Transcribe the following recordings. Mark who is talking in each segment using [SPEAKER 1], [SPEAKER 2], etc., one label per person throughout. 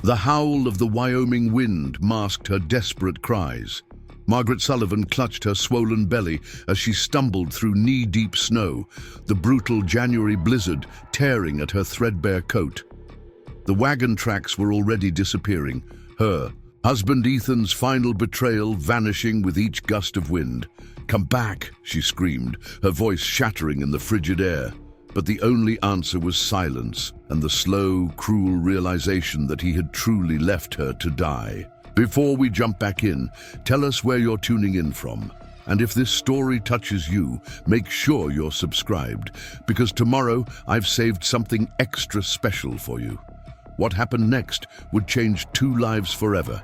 [SPEAKER 1] The howl of the Wyoming wind masked her desperate cries. Margaret Sullivan clutched her swollen belly as she stumbled through knee-deep snow, the brutal January blizzard tearing at her threadbare coat. The wagon tracks were already disappearing, her husband Ethan's final betrayal vanishing with each gust of wind. "Come back," she screamed, her voice shattering in the frigid air. But the only answer was silence and the slow, cruel realization that he had truly left her to die. Before we jump back in, tell us where you're tuning in from. And if this story touches you, make sure you're subscribed, because tomorrow I've saved something extra special for you. What happened next would change 2 lives forever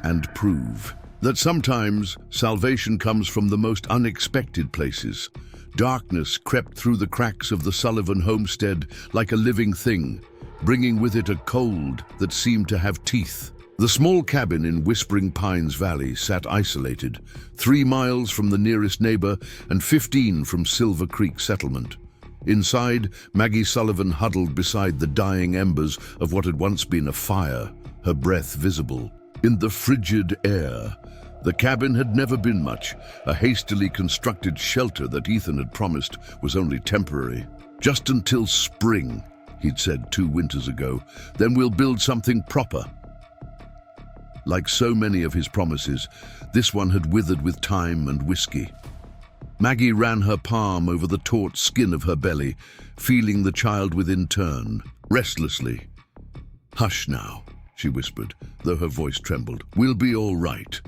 [SPEAKER 1] and prove that sometimes salvation comes from the most unexpected places. Darkness crept through the cracks of the Sullivan homestead like a living thing, bringing with it a cold that seemed to have teeth. The small cabin in Whispering Pines Valley sat isolated, 3 miles from the nearest neighbor and 15 from Silver Creek settlement. Inside, Maggie Sullivan huddled beside the dying embers of what had once been a fire, her breath visible. In the frigid air, the cabin had never been much. A hastily constructed shelter that Ethan had promised was only temporary. "Just until spring," he'd said 2 winters ago. "Then we'll build something proper." Like so many of his promises, this one had withered with time and whiskey. Maggie ran her palm over the taut skin of her belly, feeling the child within turn, restlessly. "Hush now," she whispered, though her voice trembled. "We'll be all right."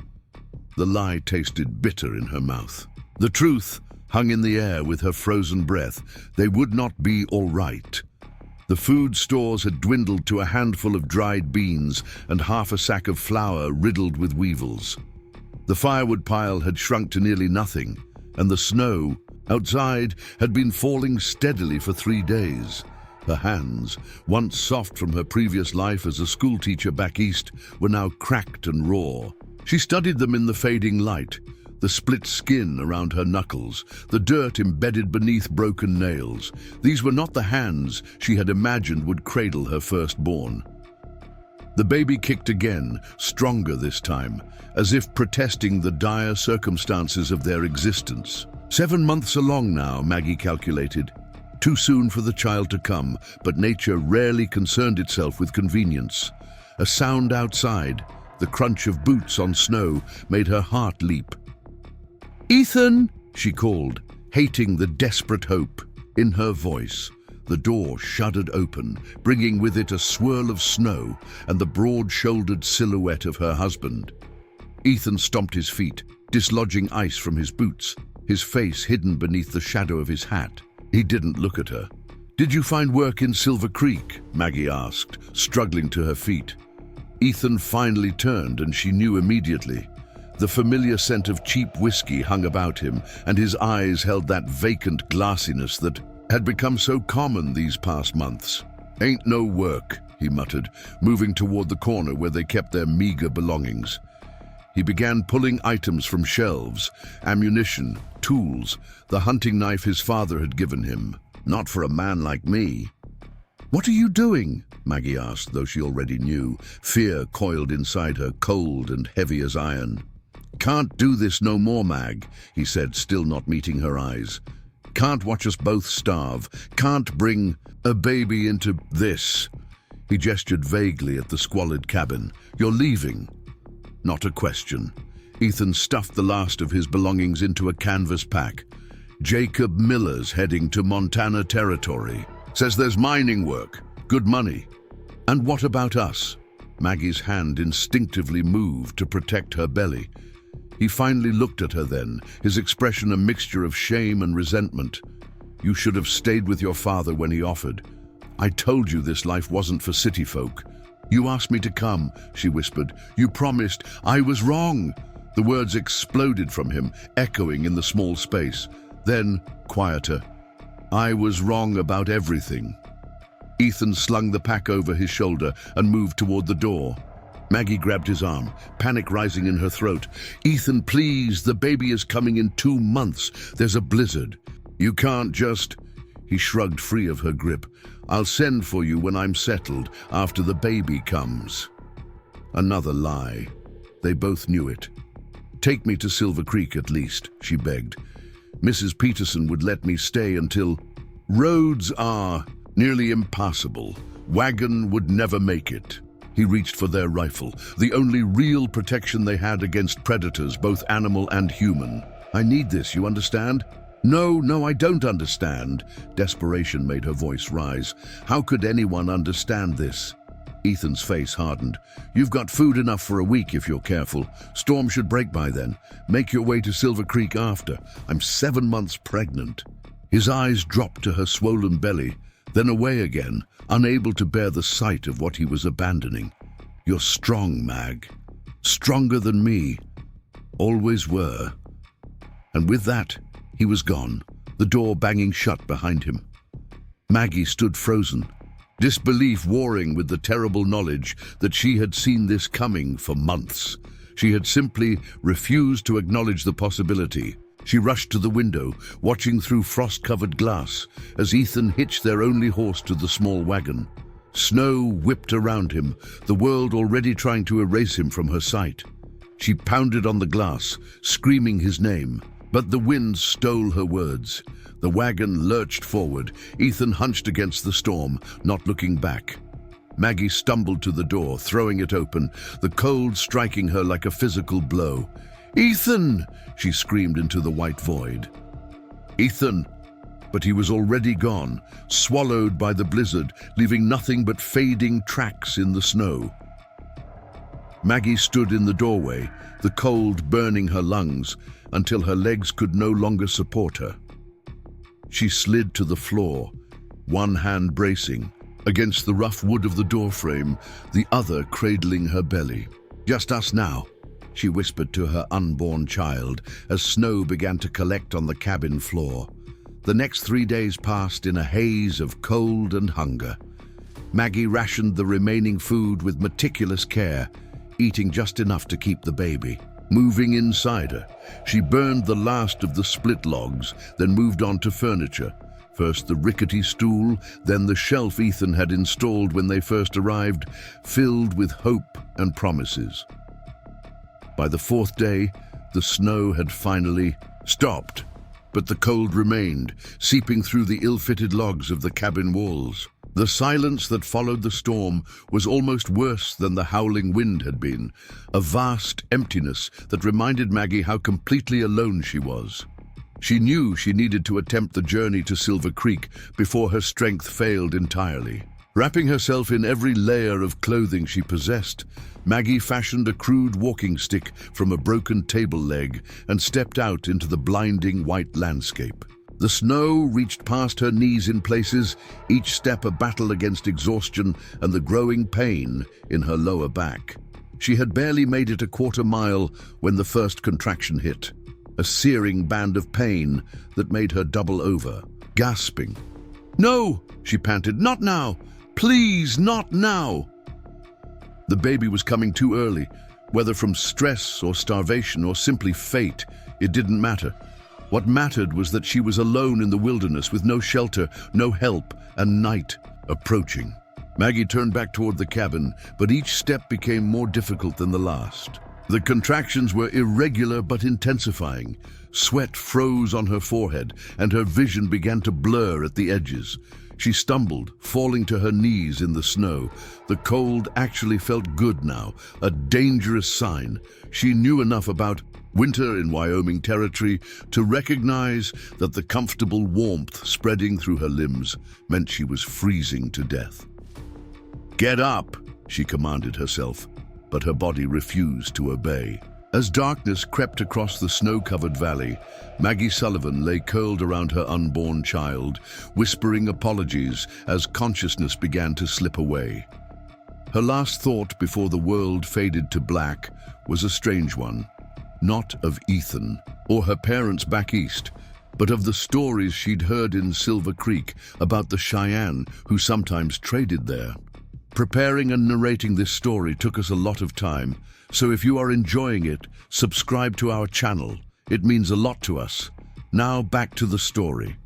[SPEAKER 1] The lie tasted bitter in her mouth. The truth hung in the air with her frozen breath. They would not be all right. The food stores had dwindled to a handful of dried beans and half a sack of flour riddled with weevils. The firewood pile had shrunk to nearly nothing, and the snow outside had been falling steadily for 3 days. Her hands, once soft from her previous life as a schoolteacher back east, were now cracked and raw. She studied them in the fading light, the split skin around her knuckles, the dirt embedded beneath broken nails. These were not the hands she had imagined would cradle her firstborn. The baby kicked again, stronger this time, as if protesting the dire circumstances of their existence. 7 months along now, Maggie calculated. Too soon for the child to come, but nature rarely concerned itself with convenience. A sound outside, the crunch of boots on snow, made her heart leap. "Ethan!" she called, hating the desperate hope in her voice. The door shuddered open, bringing with it a swirl of snow and the broad-shouldered silhouette of her husband. Ethan stomped his feet, dislodging ice from his boots, his face hidden beneath the shadow of his hat. He didn't look at her. "Did you find work in Silver Creek?" Maggie asked, struggling to her feet. Ethan finally turned, and she knew immediately. The familiar scent of cheap whiskey hung about him, and his eyes held that vacant glassiness that had become so common these past months. "Ain't no work," he muttered, moving toward the corner where they kept their meager belongings. He began pulling items from shelves, ammunition, tools, the hunting knife his father had given him. "Not for a man like me." "What are you doing?" Maggie asked, though she already knew. Fear coiled inside her, cold and heavy as iron. "Can't do this no more, Mag," he said, still not meeting her eyes. "Can't watch us both starve. Can't bring a baby into this." He gestured vaguely at the squalid cabin. "You're leaving." Not a question. Ethan stuffed the last of his belongings into a canvas pack. "Jacob Miller's heading to Montana Territory. Says there's mining work. Good money." "And what about us?" Maggie's hand instinctively moved to protect her belly. He finally looked at her then, his expression a mixture of shame and resentment. "You should have stayed with your father when he offered. I told you this life wasn't for city folk." "You asked me to come," she whispered. "You promised. I was wrong." The words exploded from him, echoing in the small space. Then, quieter, "I was wrong about everything." Ethan slung the pack over his shoulder and moved toward the door. Maggie grabbed his arm, panic rising in her throat. "Ethan, please, the baby is coming in 2 months. There's a blizzard. You can't just..." He shrugged free of her grip. "I'll send for you when I'm settled, after the baby comes." Another lie. They both knew it. "Take me to Silver Creek at least," she begged. "Mrs. Peterson would let me stay until—" "Roads are nearly impassable. Wagon would never make it." He reached for their rifle, the only real protection they had against predators, both animal and human. "I need this, you understand?" No, I don't understand." Desperation made her voice rise. "How could anyone understand this?" Ethan's face hardened. "You've got food enough for a week if you're careful. Storm should break by then. Make your way to Silver Creek after. I'm 7 months pregnant." His eyes dropped to her swollen belly, then away again, unable to bear the sight of what he was abandoning. "You're strong, Mag. Stronger than me. Always were." And with that, he was gone, the door banging shut behind him. Maggie stood frozen, disbelief warring with the terrible knowledge that she had seen this coming for months. She had simply refused to acknowledge the possibility. She rushed to the window, watching through frost-covered glass as Ethan hitched their only horse to the small wagon. Snow whipped around him, the world already trying to erase him from her sight. She pounded on the glass, screaming his name, but the wind stole her words. The wagon lurched forward. Ethan hunched against the storm, not looking back. Maggie stumbled to the door, throwing it open, the cold striking her like a physical blow. "Ethan!" she screamed into the white void. "Ethan!" But he was already gone, swallowed by the blizzard, leaving nothing but fading tracks in the snow. Maggie stood in the doorway, the cold burning her lungs, until her legs could no longer support her. She slid to the floor, one hand bracing against the rough wood of the doorframe, the other cradling her belly. "Just us now," she whispered to her unborn child as snow began to collect on the cabin floor. The next 3 days passed in a haze of cold and hunger. Maggie rationed the remaining food with meticulous care, eating just enough to keep the baby. Moving inside her, she burned the last of the split logs, then moved on to furniture. First the rickety stool, then the shelf Ethan had installed when they first arrived, filled with hope and promises. By the 4th day, the snow had finally stopped, but the cold remained, seeping through the ill-fitted logs of the cabin walls. The silence that followed the storm was almost worse than the howling wind had been, a vast emptiness that reminded Maggie how completely alone she was. She knew she needed to attempt the journey to Silver Creek before her strength failed entirely. Wrapping herself in every layer of clothing she possessed, Maggie fashioned a crude walking stick from a broken table leg and stepped out into the blinding white landscape. The snow reached past her knees in places, each step a battle against exhaustion and the growing pain in her lower back. She had barely made it a quarter mile when the first contraction hit, a searing band of pain that made her double over, gasping. "No!" she panted. "Not now! Please, not now!" The baby was coming too early. Whether from stress or starvation or simply fate, it didn't matter. What mattered was that she was alone in the wilderness with no shelter, no help, and night approaching. Maggie turned back toward the cabin, but each step became more difficult than the last. The contractions were irregular but intensifying. Sweat froze on her forehead, and her vision began to blur at the edges. She stumbled, falling to her knees in the snow. The cold actually felt good now, a dangerous sign. She knew enough about winter in Wyoming territory to recognize that the comfortable warmth spreading through her limbs meant she was freezing to death. "Get up," she commanded herself, but her body refused to obey. As darkness crept across the snow-covered valley, Maggie Sullivan lay curled around her unborn child, whispering apologies as consciousness began to slip away. Her last thought before the world faded to black was a strange one. Not of Ethan or her parents back east, but of the stories she'd heard in Silver Creek about the Cheyenne who sometimes traded there. Preparing and narrating this story took us a lot of time, so if you are enjoying it, subscribe to our channel. It means a lot to us. Now back to the story.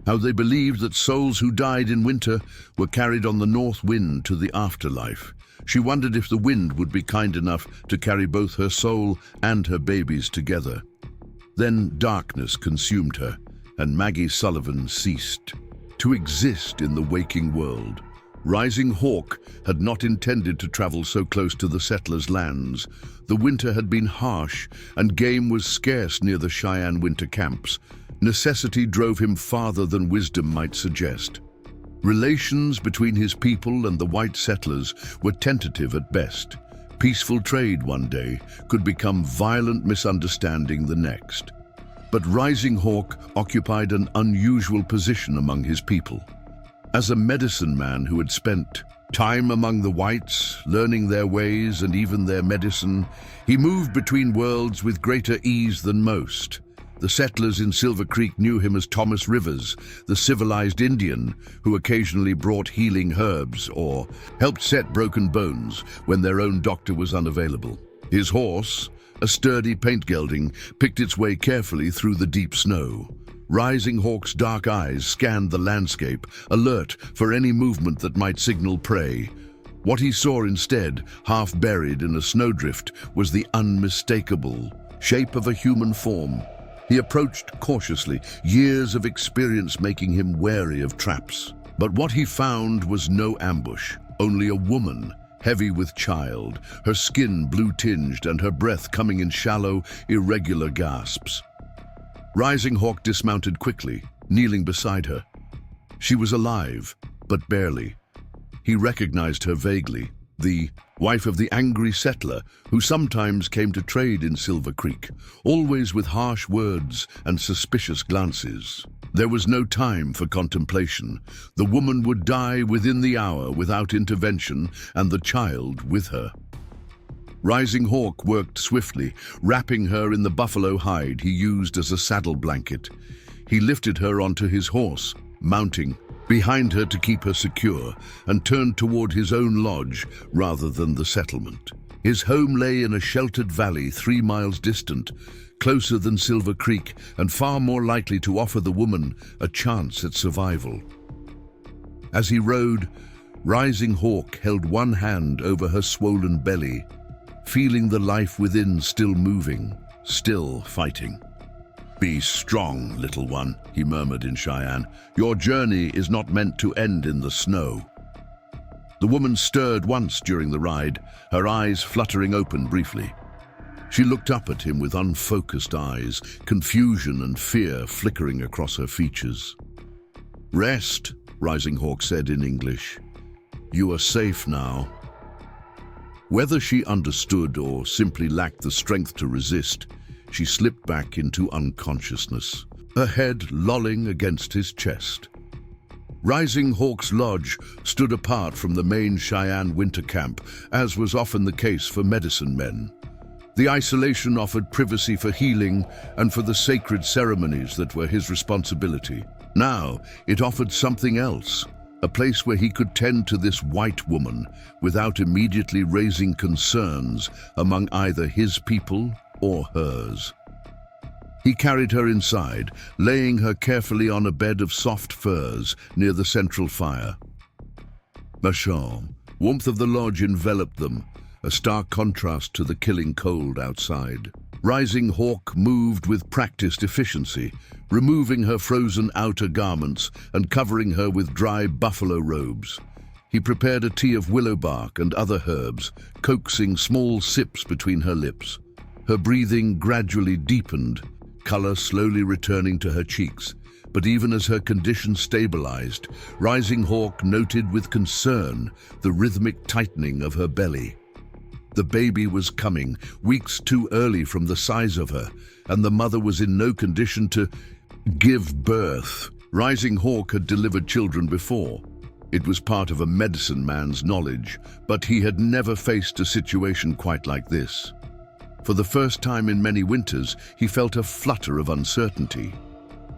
[SPEAKER 1] How they believed that souls who died in winter were carried on the north wind to the afterlife. She wondered if the wind would be kind enough to carry both her soul and her babies together. Then darkness consumed her, and Maggie Sullivan ceased to exist in the waking world. Rising Hawk had not intended to travel so close to the settlers' lands. The winter had been harsh, and game was scarce near the Cheyenne winter camps. Necessity drove him farther than wisdom might suggest. Relations between his people and the white settlers were tentative at best. Peaceful trade one day could become violent misunderstanding the next. But Rising Hawk occupied an unusual position among his people. As a medicine man who had spent time among the whites, learning their ways and even their medicine, he moved between worlds with greater ease than most. The settlers in Silver Creek knew him as Thomas Rivers, the civilized Indian who occasionally brought healing herbs or helped set broken bones when their own doctor was unavailable. His horse, a sturdy paint gelding, picked its way carefully through the deep snow. Rising Hawk's dark eyes scanned the landscape, alert for any movement that might signal prey. What he saw instead, half buried in a snowdrift, was the unmistakable shape of a human form. He approached cautiously, years of experience making him wary of traps. But what he found was no ambush, only a woman, heavy with child, her skin blue-tinged and her breath coming in shallow, irregular gasps. Rising Hawk dismounted quickly, kneeling beside her. She was alive, but barely. He recognized her vaguely, the wife of the angry settler who sometimes came to trade in Silver Creek, always with harsh words and suspicious glances. There was no time for contemplation. The woman would die within the hour without intervention, and the child with her. Rising Hawk worked swiftly, wrapping her in the buffalo hide he used as a saddle blanket. He lifted her onto his horse, mounting behind her to keep her secure, and turned toward his own lodge rather than the settlement. His home lay in a sheltered valley 3 miles distant, closer than Silver Creek and far more likely to offer the woman a chance at survival. As he rode, Rising Hawk held one hand over her swollen belly, feeling the life within still moving, still fighting. "Be strong, little one," he murmured in Cheyenne. "Your journey is not meant to end in the snow." The woman stirred once during the ride, her eyes fluttering open briefly. She looked up at him with unfocused eyes, confusion and fear flickering across her features. "Rest," Rising Hawk said in English. "You are safe now." Whether she understood or simply lacked the strength to resist, she slipped back into unconsciousness, her head lolling against his chest. Rising Hawk's lodge stood apart from the main Cheyenne winter camp, as was often the case for medicine men. The isolation offered privacy for healing and for the sacred ceremonies that were his responsibility. Now, it offered something else, a place where he could tend to this white woman without immediately raising concerns among either his people or hers. He carried her inside, laying her carefully on a bed of soft furs near the central fire. The warmth of the lodge enveloped them, a stark contrast to the killing cold outside. Rising Hawk moved with practiced efficiency, removing her frozen outer garments and covering her with dry buffalo robes. He prepared a tea of willow bark and other herbs, coaxing small sips between her lips. Her breathing gradually deepened, color slowly returning to her cheeks. But even as her condition stabilized, Rising Hawk noted with concern the rhythmic tightening of her belly. The baby was coming, weeks too early from the size of her, and the mother was in no condition to give birth. Rising Hawk had delivered children before. It was part of a medicine man's knowledge, but he had never faced a situation quite like this. For the first time in many winters, he felt a flutter of uncertainty.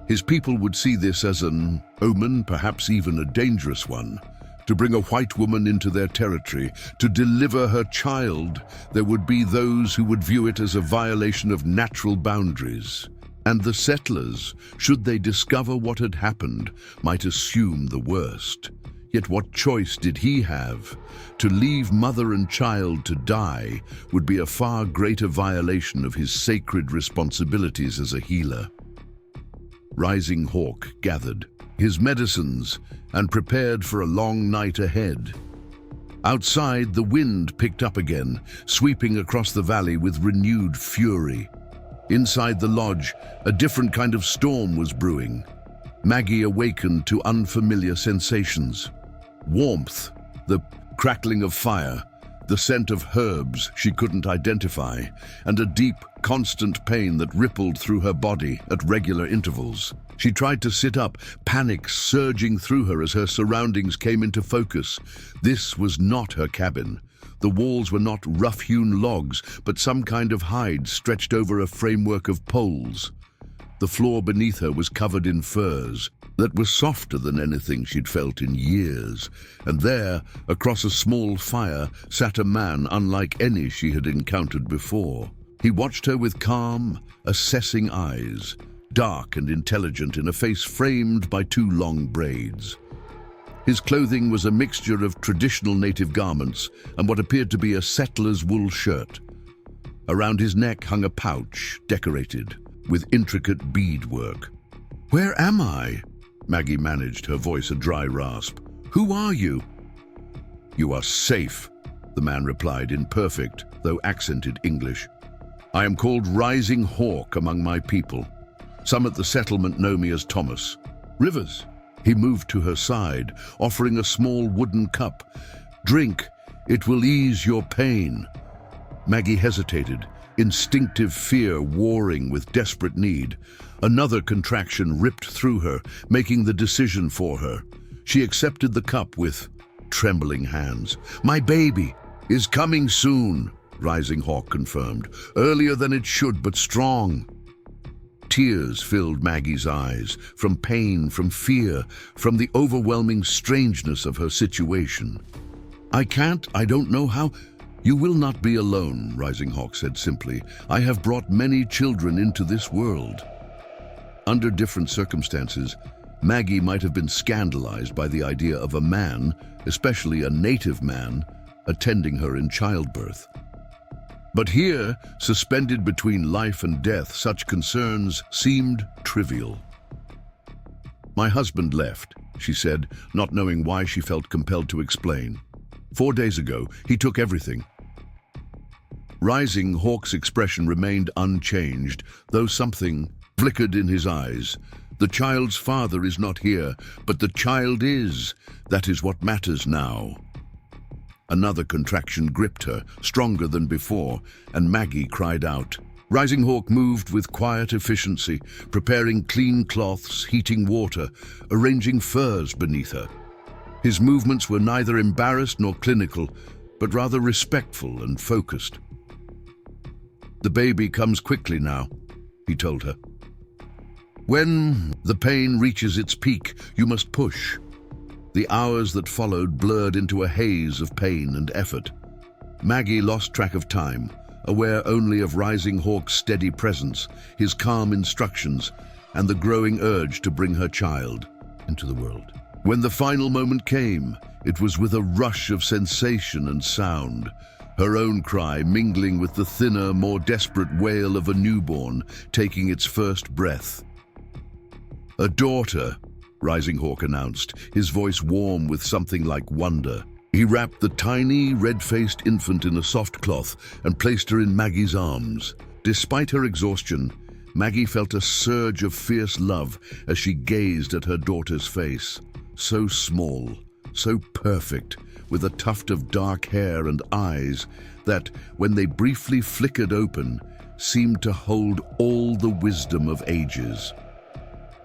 [SPEAKER 1] His people would see this as an omen, perhaps even a dangerous one. To bring a white woman into their territory, to deliver her child, there would be those who would view it as a violation of natural boundaries. And the settlers, should they discover what had happened, might assume the worst. Yet what choice did he have? To leave mother and child to die would be a far greater violation of his sacred responsibilities as a healer. Rising Hawk gathered his medicines and prepared for a long night ahead. Outside, the wind picked up again, sweeping across the valley with renewed fury. Inside the lodge, a different kind of storm was brewing. Maggie awakened to unfamiliar sensations. Warmth, the crackling of fire, the scent of herbs she couldn't identify, and a deep, constant pain that rippled through her body at regular intervals. She tried to sit up, panic surging through her as her surroundings came into focus. This was not her cabin. The walls were not rough-hewn logs, but some kind of hide stretched over a framework of poles. The floor beneath her was covered in furs that were softer than anything she'd felt in years, and there, across a small fire, sat a man unlike any she had encountered before. He watched her with calm, assessing eyes, dark and intelligent in a face framed by two long braids. His clothing was a mixture of traditional native garments and what appeared to be a settler's wool shirt. Around his neck hung a pouch, decorated with intricate beadwork. "Where am I?" Maggie managed, her voice a dry rasp. "Who are you?" "You are safe," the man replied in perfect, though accented English. "I am called Rising Hawk among my people. Some at the settlement know me as Thomas. Rivers." He moved to her side, offering a small wooden cup. "Drink, it will ease your pain." Maggie hesitated, instinctive fear warring with desperate need. Another contraction ripped through her, making the decision for her. She accepted the cup with trembling hands. "My baby is coming soon," Rising Hawk confirmed. "Earlier than it should, but strong." Tears filled Maggie's eyes, from pain, from fear, from the overwhelming strangeness of her situation. I don't know how." "You will not be alone," Rising Hawk said simply. "I have brought many children into this world." Under different circumstances, Maggie might have been scandalized by the idea of a man, especially a native man, attending her in childbirth. But here, suspended between life and death, such concerns seemed trivial. "My husband left," she said, not knowing why she felt compelled to explain. 4 days ago, he took everything." Rising Hawk's expression remained unchanged, though something flickered in his eyes. "The child's father is not here, but the child is. That is what matters now." Another contraction gripped her, stronger than before, and Maggie cried out. Rising Hawk moved with quiet efficiency, preparing clean cloths, heating water, arranging furs beneath her. His movements were neither embarrassed nor clinical, but rather respectful and focused. "The baby comes quickly now," he told her. "When the pain reaches its peak, you must push." The hours that followed blurred into a haze of pain and effort. Maggie lost track of time, aware only of Rising Hawk's steady presence, his calm instructions, and the growing urge to bring her child into the world. When the final moment came, it was with a rush of sensation and sound, her own cry mingling with the thinner, more desperate wail of a newborn taking its first breath. "A daughter," Rising Hawk announced, his voice warm with something like wonder. He wrapped the tiny, red-faced infant in a soft cloth and placed her in Maggie's arms. Despite her exhaustion, Maggie felt a surge of fierce love as she gazed at her daughter's face. So small, so perfect, with a tuft of dark hair and eyes that, when they briefly flickered open, seemed to hold all the wisdom of ages.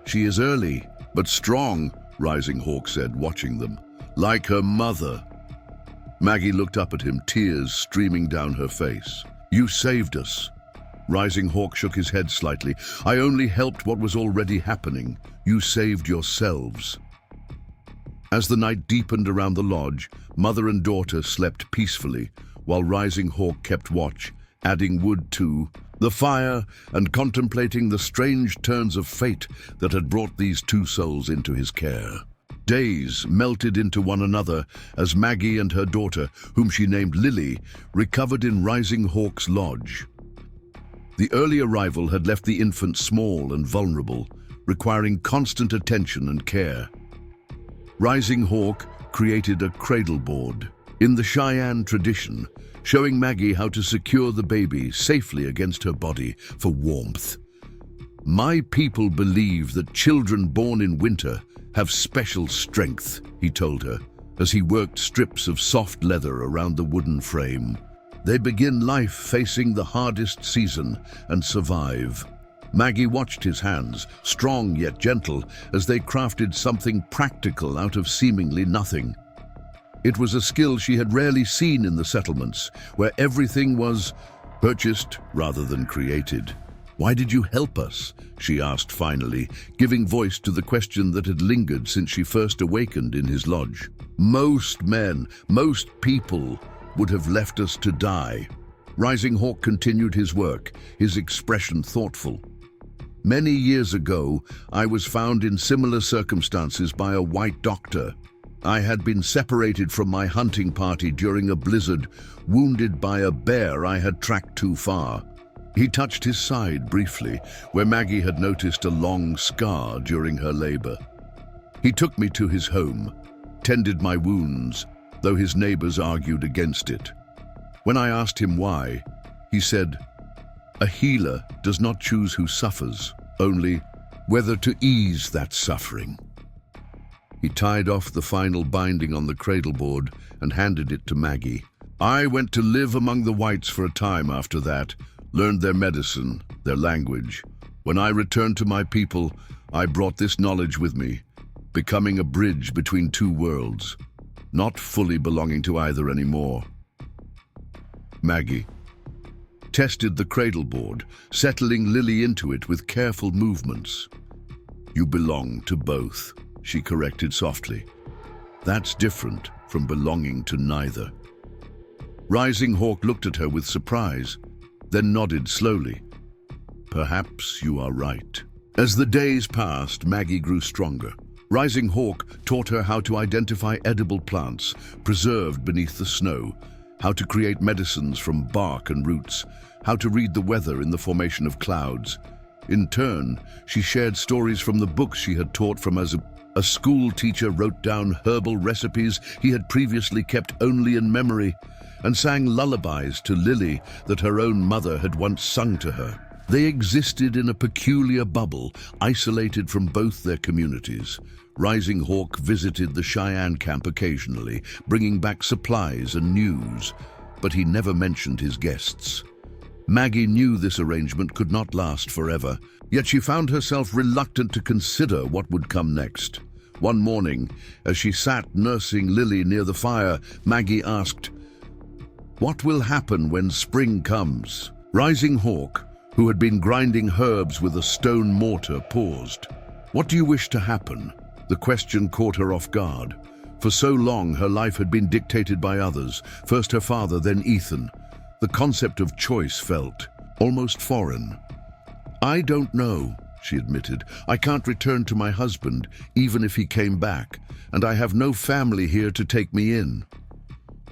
[SPEAKER 1] "She is early, but strong," Rising Hawk said, watching them. "Like her mother." Maggie looked up at him, tears streaming down her face. "You saved us." Rising Hawk shook his head slightly. "I only helped what was already happening. You saved yourselves." As the night deepened around the lodge, mother and daughter slept peacefully, while Rising Hawk kept watch, adding wood to the fire and contemplating the strange turns of fate that had brought these two souls into his care. Days melted into one another as Maggie and her daughter, whom she named Lily, recovered in Rising Hawk's lodge. The early arrival had left the infant small and vulnerable, requiring constant attention and care. Rising Hawk created a cradle board, in the Cheyenne tradition, showing Maggie how to secure the baby safely against her body for warmth. "My people believe that children born in winter have special strength," he told her, as he worked strips of soft leather around the wooden frame. "They begin life facing the hardest season and survive." Maggie watched his hands, strong yet gentle, as they crafted something practical out of seemingly nothing. It was a skill she had rarely seen in the settlements, where everything was purchased rather than created. "Why did you help us?" she asked finally, giving voice to the question that had lingered since she first awakened in his lodge. "Most men, most people would have left us to die." Rising Hawk continued his work, his expression thoughtful. "Many years ago, I was found in similar circumstances by a white doctor. I had been separated from my hunting party during a blizzard, wounded by a bear I had tracked too far." He touched his side briefly, where Maggie had noticed a long scar during her labor. "He took me to his home, tended my wounds, though his neighbors argued against it. When I asked him why, he said, 'A healer does not choose who suffers, only whether to ease that suffering.'" He tied off the final binding on the cradle board and handed it to Maggie. "I went to live among the whites for a time after that, learned their medicine, their language. When I returned to my people, I brought this knowledge with me, becoming a bridge between two worlds, not fully belonging to either anymore." Maggie tested the cradle board, settling Lily into it with careful movements. "You belong to both," she corrected softly. "That's different from belonging to neither." Rising Hawk looked at her with surprise, then nodded slowly. "Perhaps you are right." As the days passed, Maggie grew stronger. Rising Hawk taught her how to identify edible plants preserved beneath the snow, how to create medicines from bark and roots, how to read the weather in the formation of clouds. In turn, she shared stories from the books she had taught from as a school teacher wrote down herbal recipes he had previously kept only in memory, and sang lullabies to Lily that her own mother had once sung to her. They existed in a peculiar bubble, isolated from both their communities. Rising Hawk visited the Cheyenne camp occasionally, bringing back supplies and news, but he never mentioned his guests. Maggie knew this arrangement could not last forever, yet she found herself reluctant to consider what would come next. One morning, as she sat nursing Lily near the fire, Maggie asked, "What will happen when spring comes?" Rising Hawk, who had been grinding herbs with a stone mortar, paused. "What do you wish to happen?" The question caught her off guard. For so long, her life had been dictated by others, first her father, then Ethan. The concept of choice felt almost foreign. "I don't know," she admitted. "I can't return to my husband, even if he came back, and I have no family here to take me in."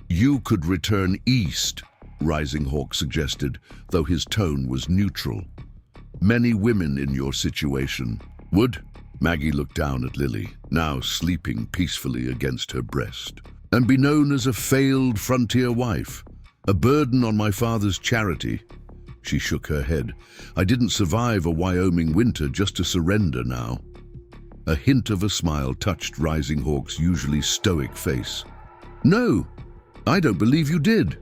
[SPEAKER 1] "You could return east," Rising Hawk suggested, though his tone was neutral. "Many women in your situation would." Maggie looked down at Lily, now sleeping peacefully against her breast. "And be known as a failed frontier wife, a burden on my father's charity." She shook her head. "I didn't survive a Wyoming winter just to surrender now." A hint of a smile touched Rising Hawk's usually stoic face. "No, I don't believe you did."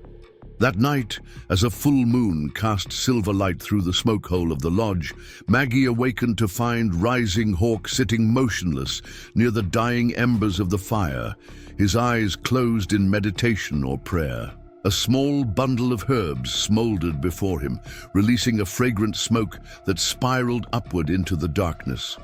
[SPEAKER 1] That night, as a full moon cast silver light through the smoke hole of the lodge, Maggie awakened to find Rising Hawk sitting motionless near the dying embers of the fire, his eyes closed in meditation or prayer. A small bundle of herbs smoldered before him, releasing a fragrant smoke that spiraled upward into the darkness.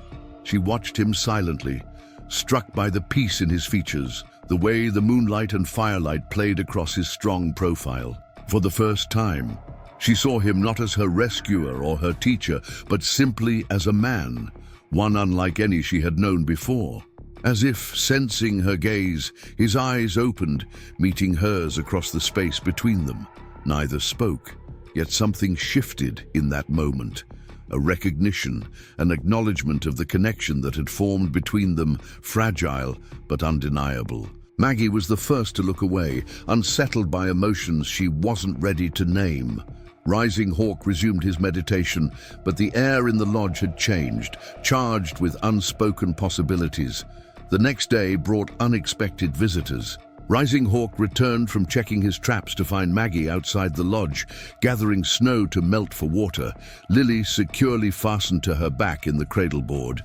[SPEAKER 1] She watched him silently, struck by the peace in his features, the way the moonlight and firelight played across his strong profile. For the first time, she saw him not as her rescuer or her teacher, but simply as a man, one unlike any she had known before. As if sensing her gaze, his eyes opened, meeting hers across the space between them. Neither spoke, yet something shifted in that moment. A recognition, an acknowledgement of the connection that had formed between them, fragile but undeniable. Maggie was the first to look away, unsettled by emotions she wasn't ready to name. Rising Hawk resumed his meditation, but the air in the lodge had changed, charged with unspoken possibilities. The next day brought unexpected visitors. Rising Hawk returned from checking his traps to find Maggie outside the lodge, gathering snow to melt for water, Lily securely fastened to her back in the cradle board.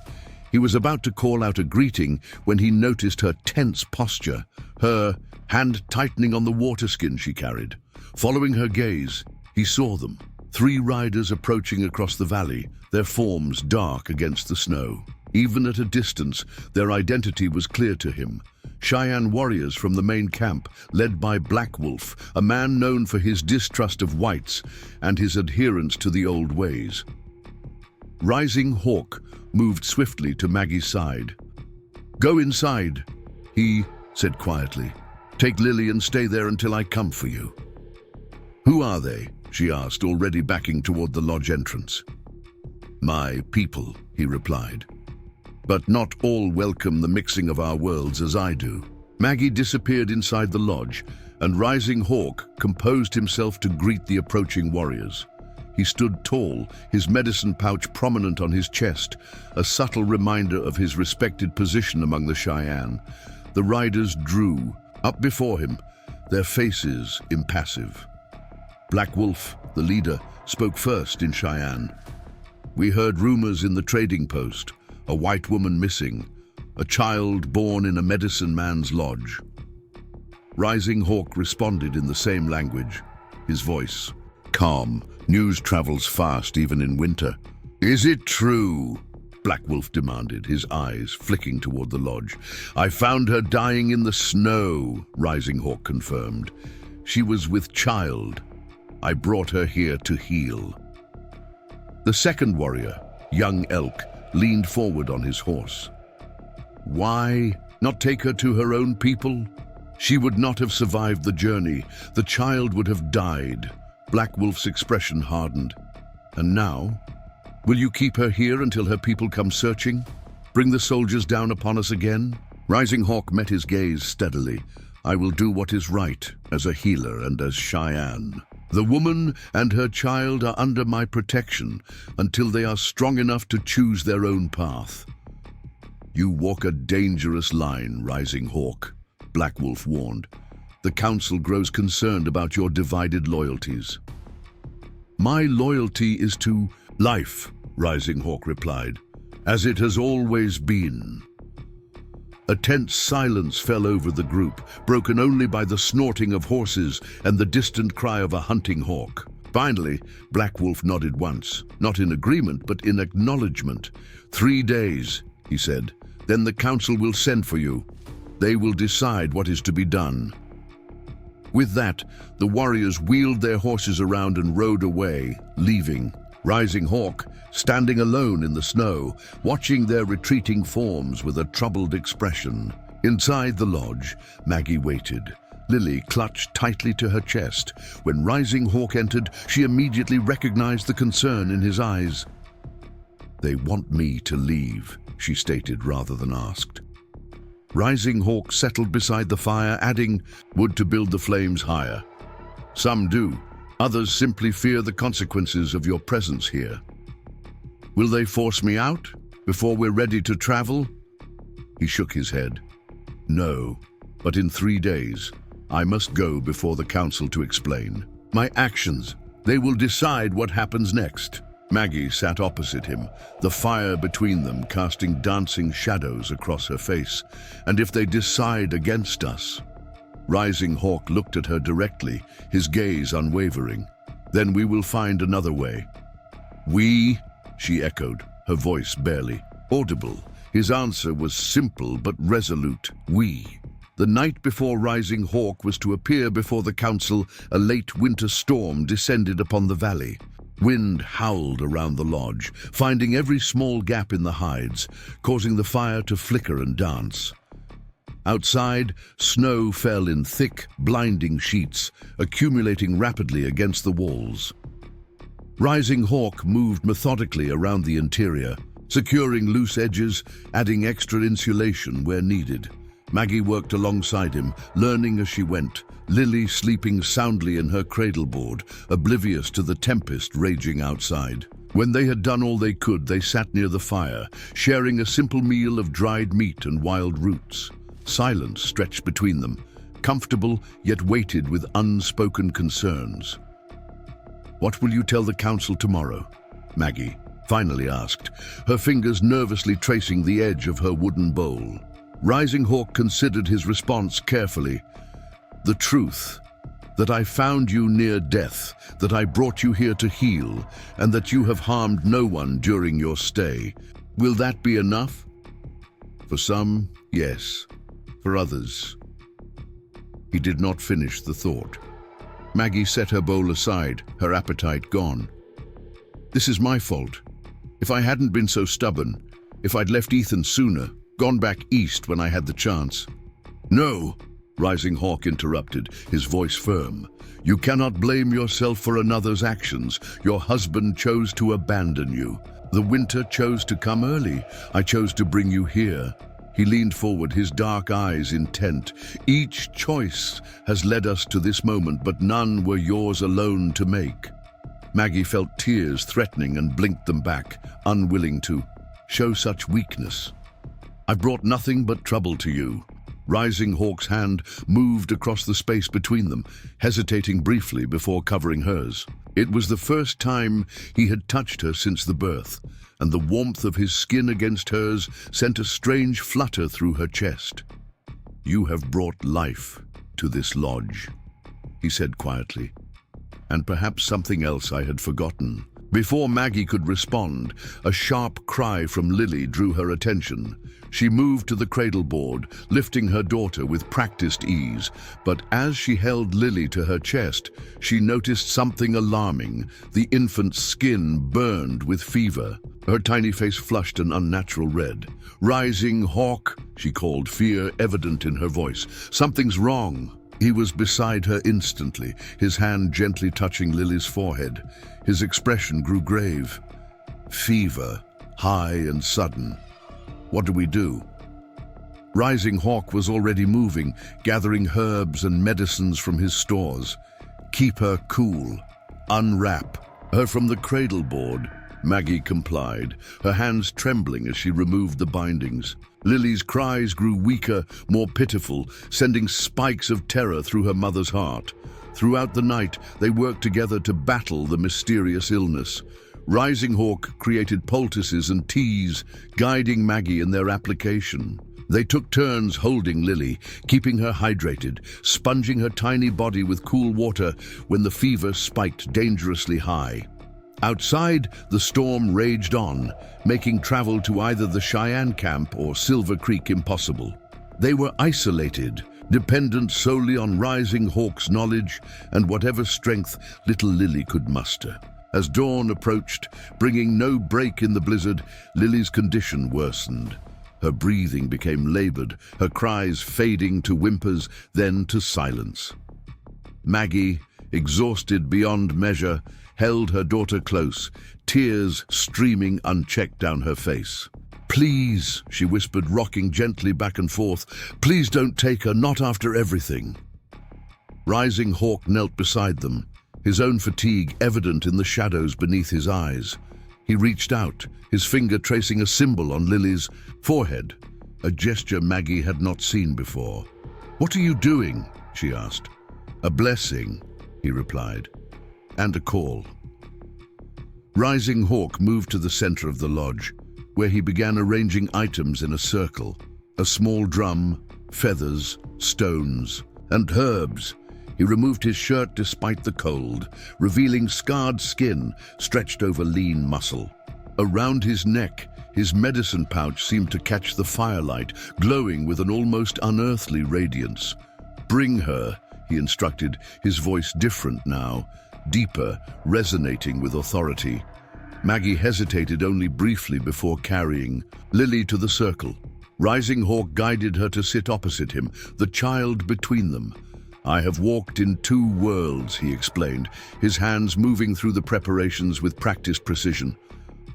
[SPEAKER 1] He was about to call out a greeting when he noticed her tense posture, her hand tightening on the water skin she carried. Following her gaze, he saw them, 3 riders approaching across the valley, their forms dark against the snow. Even at a distance, their identity was clear to him. Cheyenne warriors from the main camp, led by Black Wolf, a man known for his distrust of whites and his adherence to the old ways. Rising Hawk moved swiftly to Maggie's side. "Go inside," he said quietly. "Take Lily and stay there until I come for you." "Who are they?" she asked, already backing toward the lodge entrance. "My people," he replied. "But not all welcome the mixing of our worlds as I do." Maggie disappeared inside the lodge, and Rising Hawk composed himself to greet the approaching warriors. He stood tall, his medicine pouch prominent on his chest, a subtle reminder of his respected position among the Cheyenne. The riders drew up before him, their faces impassive. Black Wolf, the leader, spoke first in Cheyenne. "We heard rumors in the trading post. A white woman missing, a child born in a medicine man's lodge." Rising Hawk responded in the same language, his voice calm. "News travels fast even in winter." "Is it true?" Black Wolf demanded, his eyes flicking toward the lodge. "I found her dying in the snow," Rising Hawk confirmed. "She was with child. I brought her here to heal." The second warrior, Young Elk, leaned forward on his horse. "Why not take her to her own people? She would not have survived the journey. The child would have died." Black Wolf's expression hardened. "And now? Will you keep her here until her people come searching? Bring the soldiers down upon us again?" Rising Hawk met his gaze steadily. "I will do what is right, as a healer and as Cheyenne. The woman and her child are under my protection until they are strong enough to choose their own path." "You walk a dangerous line, Rising Hawk," Black Wolf warned. "The council grows concerned about your divided loyalties." "My loyalty is to life," Rising Hawk replied, "as it has always been." A tense silence fell over the group, broken only by the snorting of horses and the distant cry of a hunting hawk. Finally, Black Wolf nodded once, not in agreement, but in acknowledgement. 3 days, he said. "Then the council will send for you. They will decide what is to be done." With that, the warriors wheeled their horses around and rode away, leaving Rising Hawk standing alone in the snow, watching their retreating forms with a troubled expression. Inside the lodge, Maggie waited. Lily clutched tightly to her chest. When Rising Hawk entered, she immediately recognized the concern in his eyes. "They want me to leave," she stated rather than asked. Rising Hawk settled beside the fire, adding, "Wood to build the flames higher. Some do. Others simply fear the consequences of your presence here." "Will they force me out before we're ready to travel?" He shook his head. "No, but in 3 days, I must go before the council to explain. My actions, they will decide what happens next." Maggie sat opposite him, the fire between them casting dancing shadows across her face. "And if they decide against us?" Rising Hawk looked at her directly, his gaze unwavering. "Then we will find another way." "We?" she echoed, her voice barely audible. His answer was simple but resolute. "We." The night before Rising Hawk was to appear before the council, a late winter storm descended upon the valley. Wind howled around the lodge, finding every small gap in the hides, causing the fire to flicker and dance. Outside, snow fell in thick, blinding sheets, accumulating rapidly against the walls. Rising Hawk moved methodically around the interior, securing loose edges, adding extra insulation where needed. Maggie worked alongside him, learning as she went, Lily sleeping soundly in her cradleboard, oblivious to the tempest raging outside. When they had done all they could, they sat near the fire, sharing a simple meal of dried meat and wild roots. Silence stretched between them, comfortable yet weighted with unspoken concerns. "What will you tell the council tomorrow?" Maggie finally asked, her fingers nervously tracing the edge of her wooden bowl. Rising Hawk considered his response carefully. "The truth, that I found you near death, that I brought you here to heal, and that you have harmed no one during your stay. Will that be enough?" "For some, yes. For others." He did not finish the thought. Maggie set her bowl aside, her appetite gone. "This is my fault. If I hadn't been so stubborn, if I'd left Ethan sooner, gone back east when I had the chance." "No," Rising Hawk interrupted, his voice firm. "You cannot blame yourself for another's actions. Your husband chose to abandon you. The winter chose to come early. I chose to bring you here." He leaned forward, his dark eyes intent. "Each choice has led us to this moment, but none were yours alone to make." Maggie felt tears threatening and blinked them back, unwilling to show such weakness. "I've brought nothing but trouble to you." Rising Hawk's hand moved across the space between them, hesitating briefly before covering hers. It was the first time he had touched her since the birth, and the warmth of his skin against hers sent a strange flutter through her chest. "You have brought life to this lodge," he said quietly, "and perhaps something else I had forgotten." Before Maggie could respond, a sharp cry from Lily drew her attention. She moved to the cradle board, lifting her daughter with practiced ease, but as she held Lily to her chest, she noticed something alarming. The infant's skin burned with fever. Her tiny face flushed an unnatural red. "Rising Hawk," she called, fear evident in her voice. "Something's wrong." He was beside her instantly, his hand gently touching Lily's forehead. His expression grew grave. "Fever, high and sudden. What do we do?" Rising Hawk was already moving, gathering herbs and medicines from his stores. "Keep her cool. Unwrap her from the cradle board." Maggie complied, her hands trembling as she removed the bindings. Lily's cries grew weaker, more pitiful, sending spikes of terror through her mother's heart. Throughout the night, they worked together to battle the mysterious illness. Rising Hawk created poultices and teas, guiding Maggie in their application. They took turns holding Lily, keeping her hydrated, sponging her tiny body with cool water when the fever spiked dangerously high. Outside, the storm raged on, making travel to either the Cheyenne camp or Silver Creek impossible. They were isolated, dependent solely on Rising Hawk's knowledge and whatever strength little Lily could muster. As dawn approached, bringing no break in the blizzard, Lily's condition worsened. Her breathing became labored, her cries fading to whimpers, then to silence. Maggie, exhausted beyond measure, held her daughter close, tears streaming unchecked down her face. "Please," she whispered, rocking gently back and forth, "please don't take her, not after everything." Rising Hawk knelt beside them, his own fatigue evident in the shadows beneath his eyes. He reached out, his finger tracing a symbol on Lily's forehead, a gesture Maggie had not seen before. "What are you doing?" she asked. "A blessing," he replied. "And a call." Rising Hawk moved to the center of the lodge, where he began arranging items in a circle. A small drum, feathers, stones, and herbs. He removed his shirt despite the cold, revealing scarred skin stretched over lean muscle. Around his neck, his medicine pouch seemed to catch the firelight, glowing with an almost unearthly radiance. "Bring her," he instructed, his voice different now. deeper, resonating with authority. Maggie hesitated only briefly before carrying Lily to the circle. Rising Hawk guided her to sit opposite him, the child between them. "I have walked in two worlds," he explained, his hands moving through the preparations with practiced precision.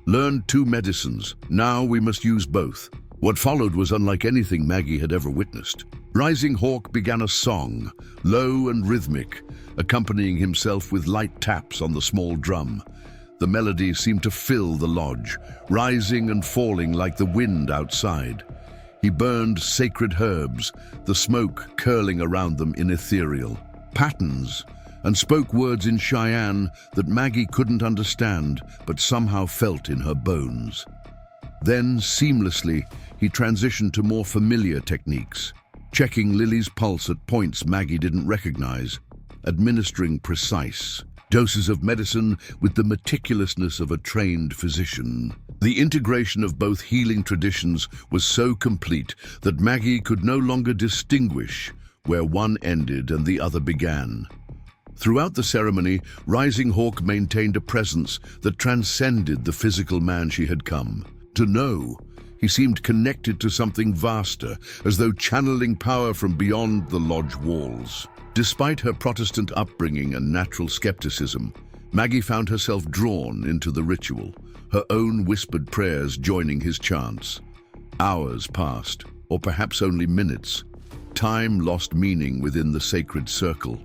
[SPEAKER 1] "Learned two medicines. Now we must use both." What followed was unlike anything Maggie had ever witnessed. Rising Hawk began a song, low and rhythmic, accompanying himself with light taps on the small drum. The melody seemed to fill the lodge, rising and falling like the wind outside. He burned sacred herbs, the smoke curling around them in ethereal patterns, and spoke words in Cheyenne that Maggie couldn't understand but somehow felt in her bones. Then, seamlessly, he transitioned to more familiar techniques, checking Lily's pulse at points Maggie didn't recognize, administering precise doses of medicine with the meticulousness of a trained physician. The integration of both healing traditions was so complete that Maggie could no longer distinguish where one ended and the other began. Throughout the ceremony, Rising Hawk maintained a presence that transcended the physical man she had come to know. He seemed connected to something vaster, as though channeling power from beyond the lodge walls. Despite her Protestant upbringing and natural skepticism, Maggie found herself drawn into the ritual, her own whispered prayers joining his chants. Hours passed, or perhaps only minutes. Time lost meaning within the sacred circle.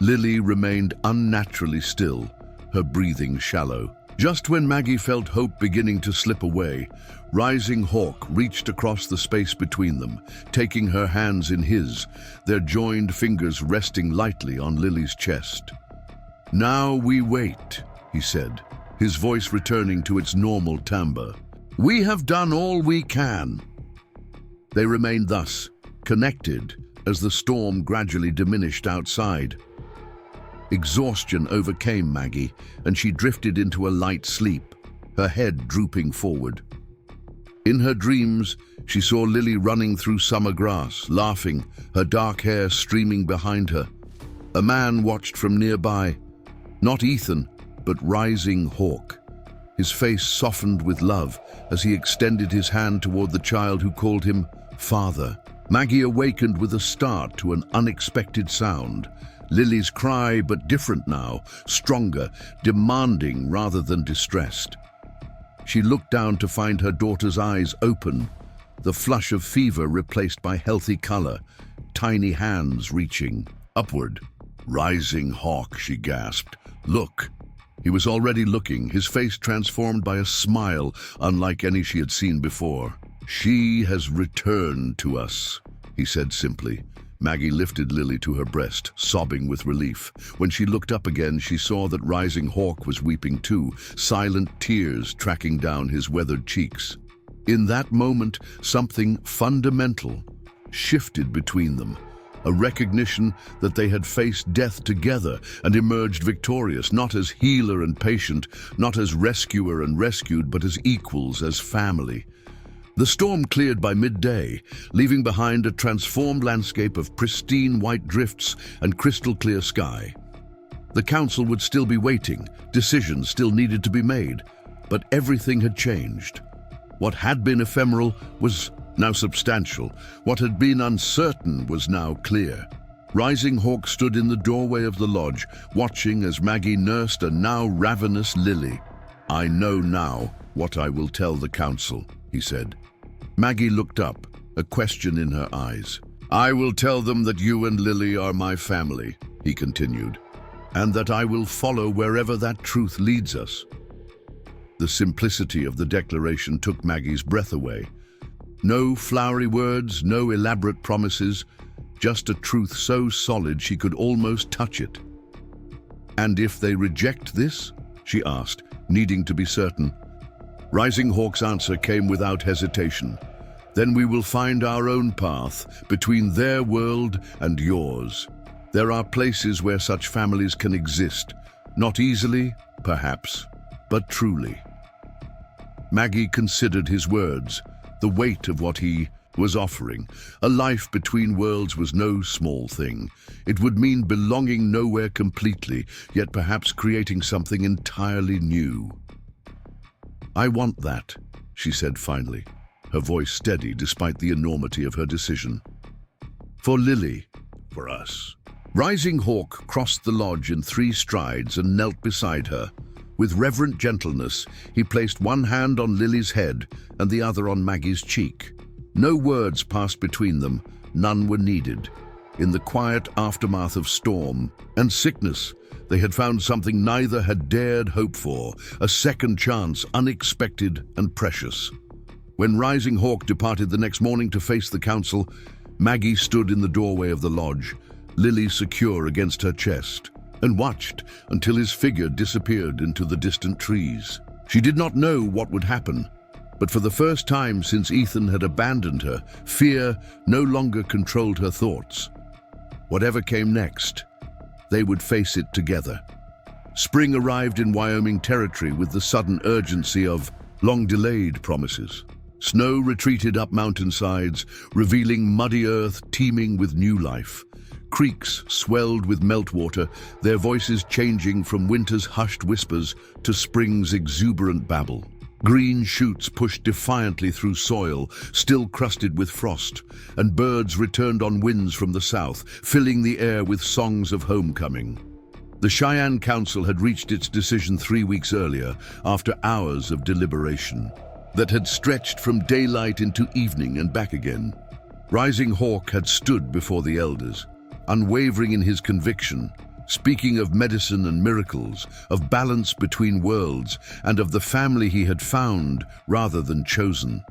[SPEAKER 1] Lily remained unnaturally still, her breathing shallow. Just when Maggie felt hope beginning to slip away, Rising Hawk reached across the space between them, taking her hands in his, their joined fingers resting lightly on Lily's chest. "Now we wait," he said, his voice returning to its normal timbre. "We have done all we can." They remained thus, connected, as the storm gradually diminished outside. Exhaustion overcame Maggie, and she drifted into a light sleep, her head drooping forward. In her dreams, she saw Lily running through summer grass, laughing, her dark hair streaming behind her. A man watched from nearby, not Ethan, but Rising Hawk. His face softened with love as he extended his hand toward the child who called him father. Maggie awakened with a start to an unexpected sound. Lily's cry, but different now, stronger, demanding rather than distressed. She looked down to find her daughter's eyes open, the flush of fever replaced by healthy color, tiny hands reaching upward. "Rising Hawk," she gasped. "Look." He was already looking, his face transformed by a smile unlike any she had seen before. "She has returned to us," he said simply. Maggie lifted Lily to her breast, sobbing with relief. When she looked up again, she saw that Rising Hawk was weeping too, silent tears tracking down his weathered cheeks. In that moment, something fundamental shifted between them, a recognition that they had faced death together and emerged victorious, not as healer and patient, not as rescuer and rescued, but as equals, as family. The storm cleared by midday, leaving behind a transformed landscape of pristine white drifts and crystal-clear sky. The council would still be waiting, decisions still needed to be made, but everything had changed. What had been ephemeral was now substantial. What had been uncertain was now clear. Rising Hawk stood in the doorway of the lodge, watching as Maggie nursed a now ravenous Lily. "I know now what I will tell the council," he said. Maggie looked up, a question in her eyes. "I will tell them that you and Lily are my family," he continued, "and that I will follow wherever that truth leads us." The simplicity of the declaration took Maggie's breath away. No flowery words, no elaborate promises, just a truth so solid she could almost touch it. "And if they reject this?" she asked, needing to be certain. Rising Hawk's answer came without hesitation. "Then we will find our own path between their world and yours. There are places where such families can exist, not easily, perhaps, but truly." Maggie considered his words, the weight of what he was offering. A life between worlds was no small thing. It would mean belonging nowhere completely, yet perhaps creating something entirely new. "I want that," she said finally, her voice steady despite the enormity of her decision. "For Lily, for us." Rising Hawk crossed the lodge in 3 strides and knelt beside her. With reverent gentleness, he placed one hand on Lily's head and the other on Maggie's cheek. No words passed between them, none were needed. In the quiet aftermath of storm and sickness, they had found something neither had dared hope for, a second chance, unexpected and precious. When Rising Hawk departed the next morning to face the council, Maggie stood in the doorway of the lodge, Lily secure against her chest, and watched until his figure disappeared into the distant trees. She did not know what would happen, but for the first time since Ethan had abandoned her, fear no longer controlled her thoughts. Whatever came next, they would face it together. Spring arrived in Wyoming territory with the sudden urgency of long-delayed promises. Snow retreated up mountainsides, revealing muddy earth teeming with new life. Creeks swelled with meltwater, their voices changing from winter's hushed whispers to spring's exuberant babble. Green shoots pushed defiantly through soil, still crusted with frost, and birds returned on winds from the south, filling the air with songs of homecoming. The Cheyenne Council had reached its decision 3 weeks earlier, after hours of deliberation, that had stretched from daylight into evening and back again. Rising Hawk had stood before the elders, unwavering in his conviction, speaking of medicine and miracles, of balance between worlds, and of the family he had found rather than chosen.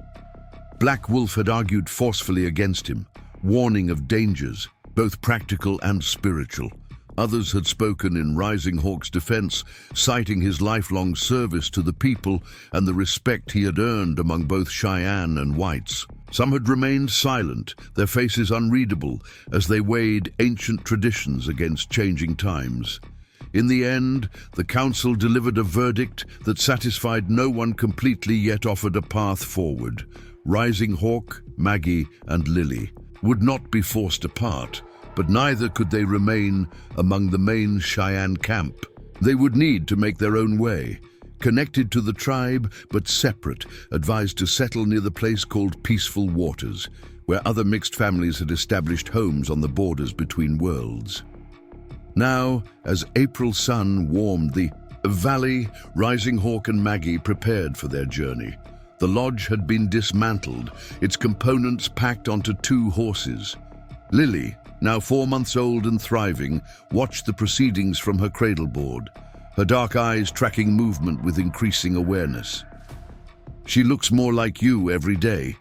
[SPEAKER 1] Black Wolf had argued forcefully against him, warning of dangers, both practical and spiritual. Others had spoken in Rising Hawk's defense, citing his lifelong service to the people and the respect he had earned among both Cheyenne and whites. Some had remained silent, their faces unreadable, as they weighed ancient traditions against changing times. In the end, the council delivered a verdict that satisfied no one completely, yet offered a path forward. Rising Hawk, Maggie, and Lily would not be forced apart, but neither could they remain among the main Cheyenne camp. They would need to make their own way, connected to the tribe but separate, advised to settle near the place called Peaceful Waters, where other mixed families had established homes on the borders between worlds. Now, as April sun warmed the valley, Rising Hawk and Maggie prepared for their journey. The lodge had been dismantled, its components packed onto 2 horses. Lily, now 4 months old and thriving, watched the proceedings from her cradleboard, her dark eyes tracking movement with increasing awareness. "She looks more like you every day,"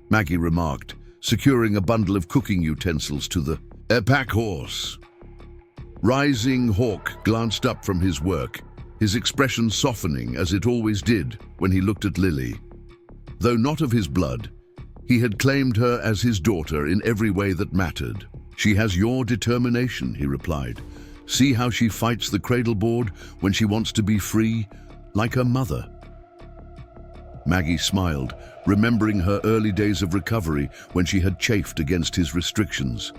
[SPEAKER 1] Maggie remarked, securing a bundle of cooking utensils to the pack horse. Rising Hawk glanced up from his work, his expression softening as it always did when he looked at Lily. Though not of his blood, he had claimed her as his daughter in every way that mattered. "She has your determination," he replied. "See how she fights the cradleboard when she wants to be free, like her mother." Maggie smiled, remembering her early days of recovery when she had chafed against his restrictions.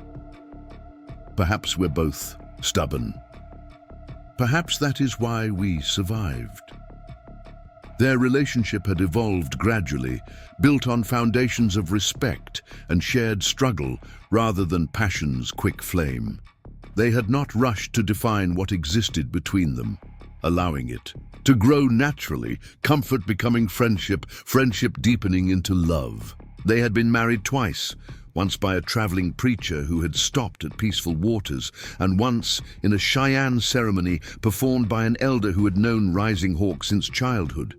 [SPEAKER 1] "Perhaps we're both stubborn. Perhaps that is why we survived." Their relationship had evolved gradually, built on foundations of respect and shared struggle rather than passion's quick flame. They had not rushed to define what existed between them, allowing it to grow naturally, comfort becoming friendship, friendship deepening into love. They had been married twice, once by a traveling preacher who had stopped at Peaceful Waters, and once in a Cheyenne ceremony performed by an elder who had known Rising Hawk since childhood.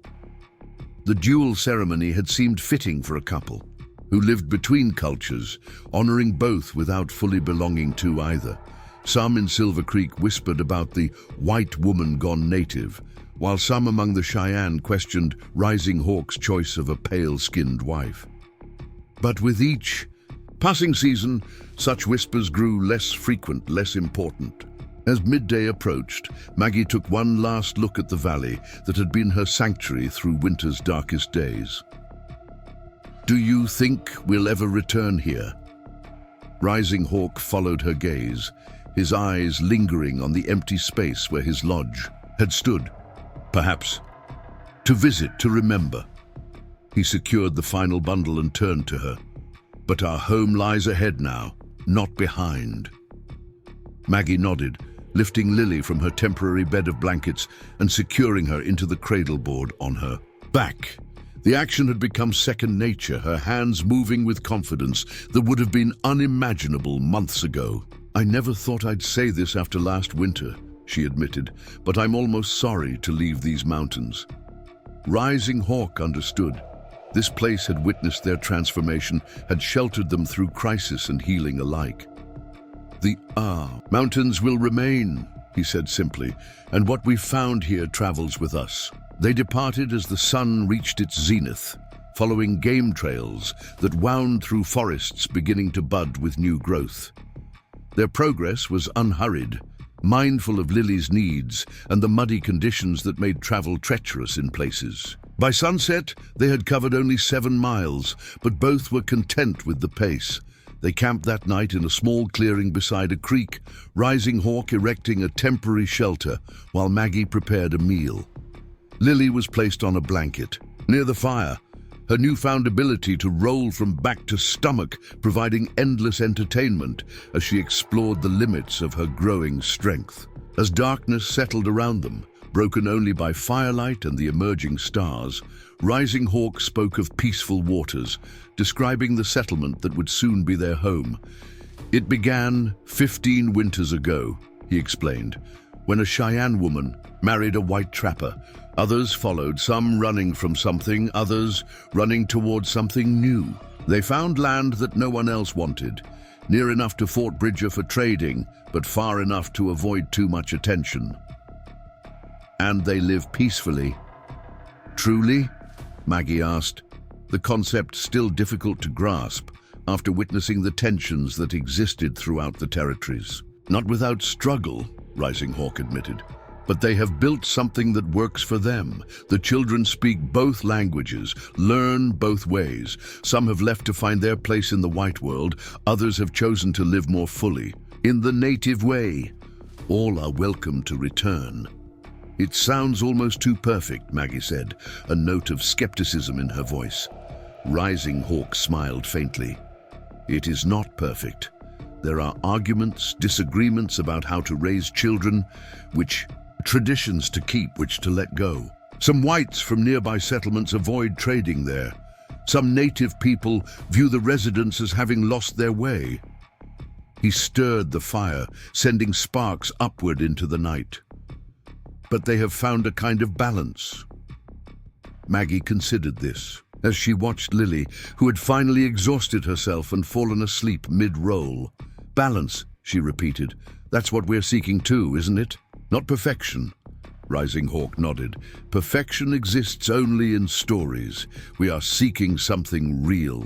[SPEAKER 1] The dual ceremony had seemed fitting for a couple who lived between cultures, honoring both without fully belonging to either. Some in Silver Creek whispered about the white woman gone native, while some among the Cheyenne questioned Rising Hawk's choice of a pale-skinned wife. But with each passing season, such whispers grew less frequent, less important. As midday approached, Maggie took one last look at the valley that had been her sanctuary through winter's darkest days. Do you think we'll ever return here? Rising Hawk followed her gaze, his eyes lingering on the empty space where his lodge had stood. Perhaps to visit, to remember. He secured the final bundle and turned to her. But our home lies ahead now, not behind. Maggie nodded, lifting Lily from her temporary bed of blankets and securing her into the cradle board on her back. The action had become second nature, her hands moving with confidence that would have been unimaginable months ago. I never thought I'd say this after last winter, she admitted, but I'm almost sorry to leave these mountains. Rising Hawk understood. This place had witnessed their transformation, had sheltered them through crisis and healing alike. The mountains will remain, he said simply, and what we found here travels with us. They departed as the sun reached its zenith, following game trails that wound through forests beginning to bud with new growth. Their progress was unhurried, mindful of Lily's needs and the muddy conditions that made travel treacherous in places. By sunset, they had covered only 7 miles, but both were content with the pace. They camped that night in a small clearing beside a creek, Rising Hawk erecting a temporary shelter while Maggie prepared a meal. Lily was placed on a blanket, near the fire, her newfound ability to roll from back to stomach providing endless entertainment as she explored the limits of her growing strength. As darkness settled around them, broken only by firelight and the emerging stars, Rising Hawk spoke of peaceful waters, describing the settlement that would soon be their home. It began 15 winters ago, he explained, when a Cheyenne woman married a white trapper. Others followed, some running from something, others running towards something new. They found land that no one else wanted, near enough to Fort Bridger for trading, but far enough to avoid too much attention. And they live peacefully. Truly? Maggie asked, the concept still difficult to grasp after witnessing the tensions that existed throughout the territories. Not without struggle, Rising Hawk admitted. But they have built something that works for them. The children speak both languages, learn both ways. Some have left to find their place in the white world, others have chosen to live more fully, in the native way. All are welcome to return. It sounds almost too perfect, Maggie said, a note of skepticism in her voice. Rising Hawk smiled faintly. It is not perfect. There are arguments, disagreements about how to raise children, which traditions to keep, which to let go. Some whites from nearby settlements avoid trading there. Some native people view the residents as having lost their way. He stirred the fire, sending sparks upward into the night. But they have found a kind of balance. Maggie considered this as she watched Lily, who had finally exhausted herself and fallen asleep mid-roll. Balance, she repeated. That's what we're seeking too, isn't it? Not perfection. Rising Hawk nodded. Perfection exists only in stories. We are seeking something real.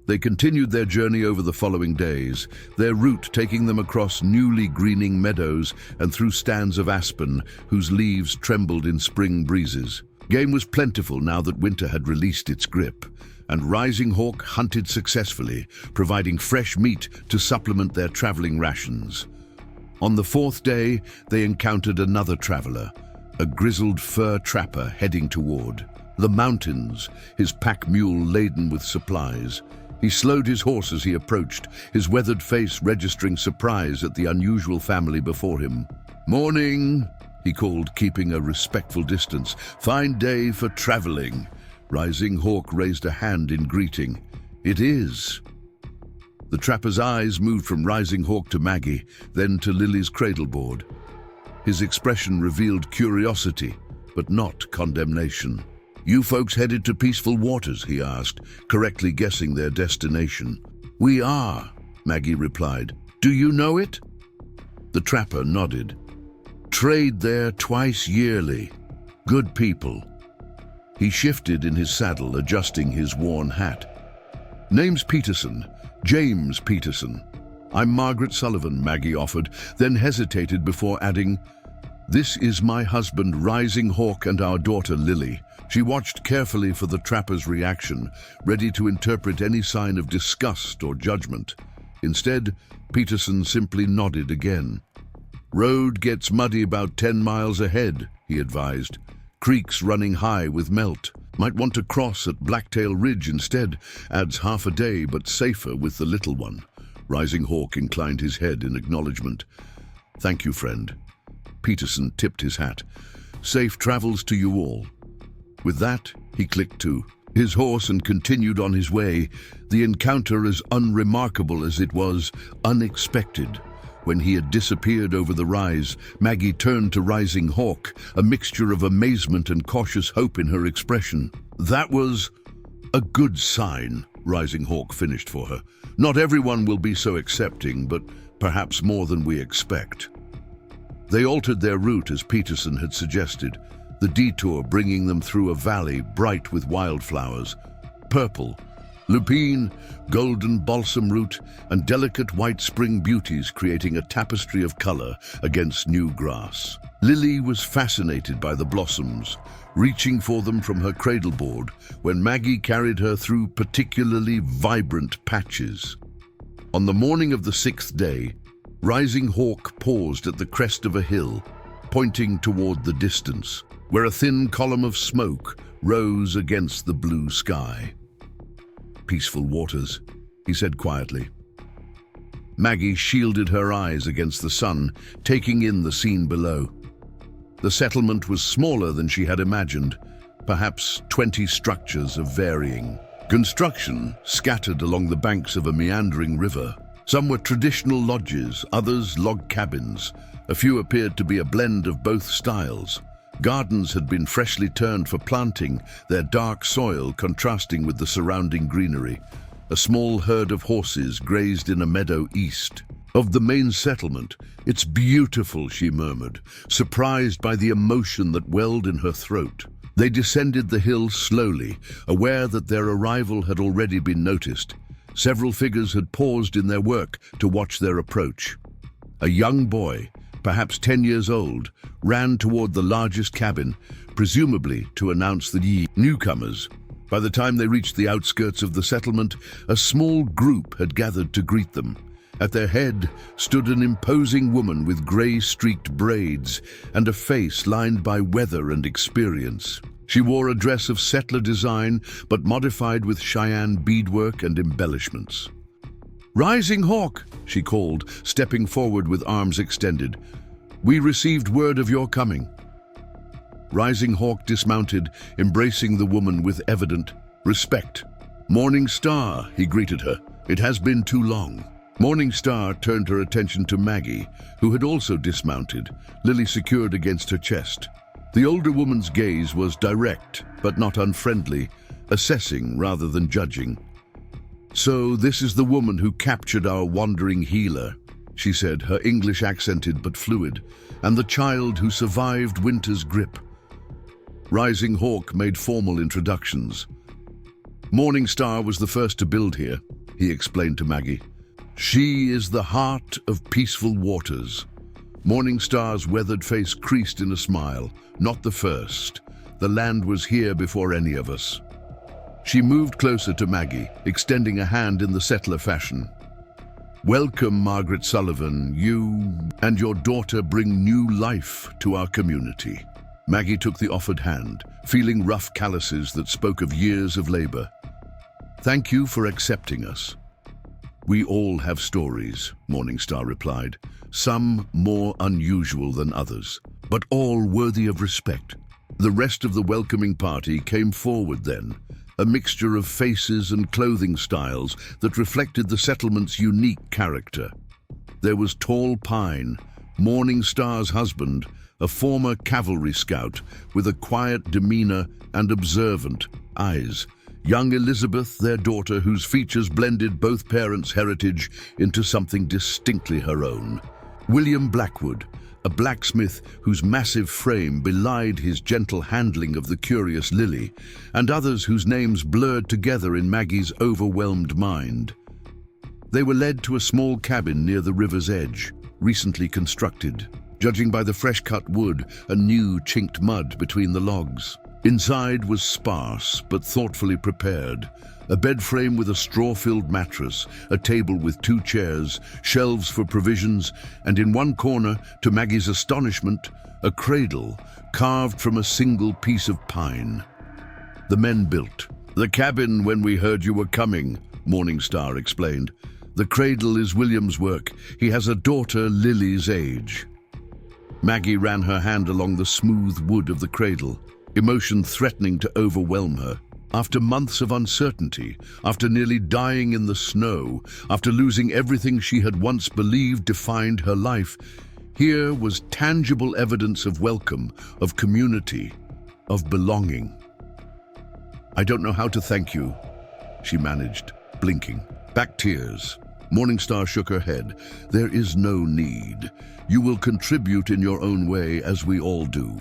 [SPEAKER 1] They continued their journey over the following days, their route taking them across newly greening meadows and through stands of aspen whose leaves trembled in spring breezes. Game was plentiful now that winter had released its grip, and Rising Hawk hunted successfully, providing fresh meat to supplement their traveling rations. On the 4th day, they encountered another traveler, a grizzled fur trapper heading toward the mountains, his pack mule laden with supplies. He slowed his horse as he approached, his weathered face registering surprise at the unusual family before him. "Morning," he called, keeping a respectful distance. "Fine day for traveling." Rising Hawk raised a hand in greeting. "It is." The trapper's eyes moved from Rising Hawk to Maggie, then to Lily's cradleboard. His expression revealed curiosity, but not condemnation. "You folks headed to peaceful waters?" he asked, correctly guessing their destination. "We are," Maggie replied. "Do you know it?" The trapper nodded. "Trade there twice yearly. Good people." He shifted in his saddle, adjusting his worn hat. "Name's Peterson. James Peterson." "I'm Margaret Sullivan," Maggie offered, then hesitated before adding, "This is my husband, Rising Hawk, and our daughter, Lily." She watched carefully for the trapper's reaction, ready to interpret any sign of disgust or judgment. Instead, Peterson simply nodded again. "Road gets muddy about 10 miles ahead," he advised. "Creeks running high with melt. Might want to cross at Blacktail Ridge instead. Adds half a day, but safer with the little one." Rising Hawk inclined his head in acknowledgement. "Thank you, friend." Peterson tipped his hat. "Safe travels to you all." With that, he clicked to his horse and continued on his way, the encounter as unremarkable as it was unexpected. When he had disappeared over the rise, Maggie turned to Rising Hawk, a mixture of amazement and cautious hope in her expression. "That was a good sign," Rising Hawk finished for her. "Not everyone will be so accepting, but perhaps more than we expect." They altered their route as Peterson had suggested, the detour bringing them through a valley bright with wildflowers. Purple, lupine, golden balsam root, and delicate white spring beauties creating a tapestry of color against new grass. Lily was fascinated by the blossoms, reaching for them from her cradleboard when Maggie carried her through particularly vibrant patches. On the morning of the 6th day, Rising Hawk paused at the crest of a hill, pointing toward the distance, where a thin column of smoke rose against the blue sky. "Peaceful waters," he said quietly. Maggie shielded her eyes against the sun, taking in the scene below. The settlement was smaller than she had imagined, perhaps 20 structures of varying construction scattered along the banks of a meandering river. Some were traditional lodges, others log cabins. A few appeared to be a blend of both styles. Gardens had been freshly turned for planting, their dark soil contrasting with the surrounding greenery. A small herd of horses grazed in a meadow east of the main settlement. "It's beautiful," she murmured, surprised by the emotion that welled in her throat. They descended the hill slowly, aware that their arrival had already been noticed. Several figures had paused in their work to watch their approach. A young boy, perhaps 10 years old, ran toward the largest cabin, presumably to announce the newcomers. By the time they reached the outskirts of the settlement, a small group had gathered to greet them. At their head stood an imposing woman with gray-streaked braids and a face lined by weather and experience. She wore a dress of settler design, but modified with Cheyenne beadwork and embellishments. "Rising Hawk," she called, stepping forward with arms extended. "We received word of your coming." Rising Hawk dismounted, embracing the woman with evident respect. "Morning Star," he greeted her. "It has been too long." Morning Star turned her attention to Maggie, who had also dismounted, Lily secured against her chest. The older woman's gaze was direct, but not unfriendly, assessing rather than judging. "So this is the woman who captured our wandering healer," she said, her English accented but fluid, "and the child who survived winter's grip." Rising Hawk made formal introductions. "Morning Star was the first to build here," he explained to Maggie. "She is the heart of peaceful waters." Morning Star's weathered face creased in a smile. "Not the first. The land was here before any of us." She moved closer to Maggie, extending a hand in the settler fashion. "Welcome, Margaret Sullivan. You and your daughter bring new life to our community." Maggie took the offered hand, feeling rough calluses that spoke of years of labor. "Thank you for accepting us." "We all have stories," Morning Star replied, "some more unusual than others, but all worthy of respect." The rest of the welcoming party came forward then, a mixture of faces and clothing styles that reflected the settlement's unique character. There was Tall Pine, Morning Star's husband, a former cavalry scout with a quiet demeanor and observant eyes. Young Elizabeth, their daughter, whose features blended both parents' heritage into something distinctly her own. William Blackwood, a blacksmith whose massive frame belied his gentle handling of the curious Lily, and others whose names blurred together in Maggie's overwhelmed mind. They were led to a small cabin near the river's edge, recently constructed. judging by the fresh-cut wood and new chinked mud between the logs. Inside was sparse but thoughtfully prepared. A bed frame with a straw-filled mattress, a table with 2 chairs, shelves for provisions, and in one corner, to Maggie's astonishment, a cradle carved from a single piece of pine. The men built the cabin when we heard you were coming, Morningstar explained. The cradle is William's work. He has a daughter Lily's age. Maggie ran her hand along the smooth wood of the cradle, emotion threatening to overwhelm her. After months of uncertainty, after nearly dying in the snow, after losing everything she had once believed defined her life, here was tangible evidence of welcome, of community, of belonging. "I don't know how to thank you," she managed, blinking. Back tears. Morningstar shook her head. "There is no need. You will contribute in your own way, as we all do.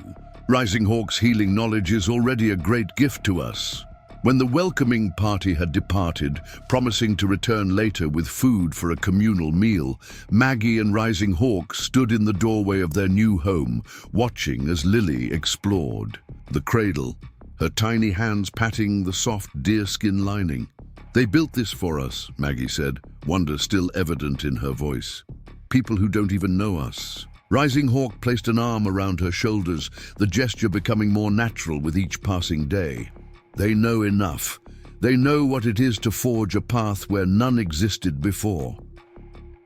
[SPEAKER 1] Rising Hawk's healing knowledge is already a great gift to us." When the welcoming party had departed, promising to return later with food for a communal meal, Maggie and Rising Hawk stood in the doorway of their new home, watching as Lily explored the cradle, her tiny hands patting the soft deerskin lining. "They built this for us," Maggie said, wonder still evident in her voice. "People who don't even know us." Rising Hawk placed an arm around her shoulders, the gesture becoming more natural with each passing day. "They know enough. They know what it is to forge a path where none existed before."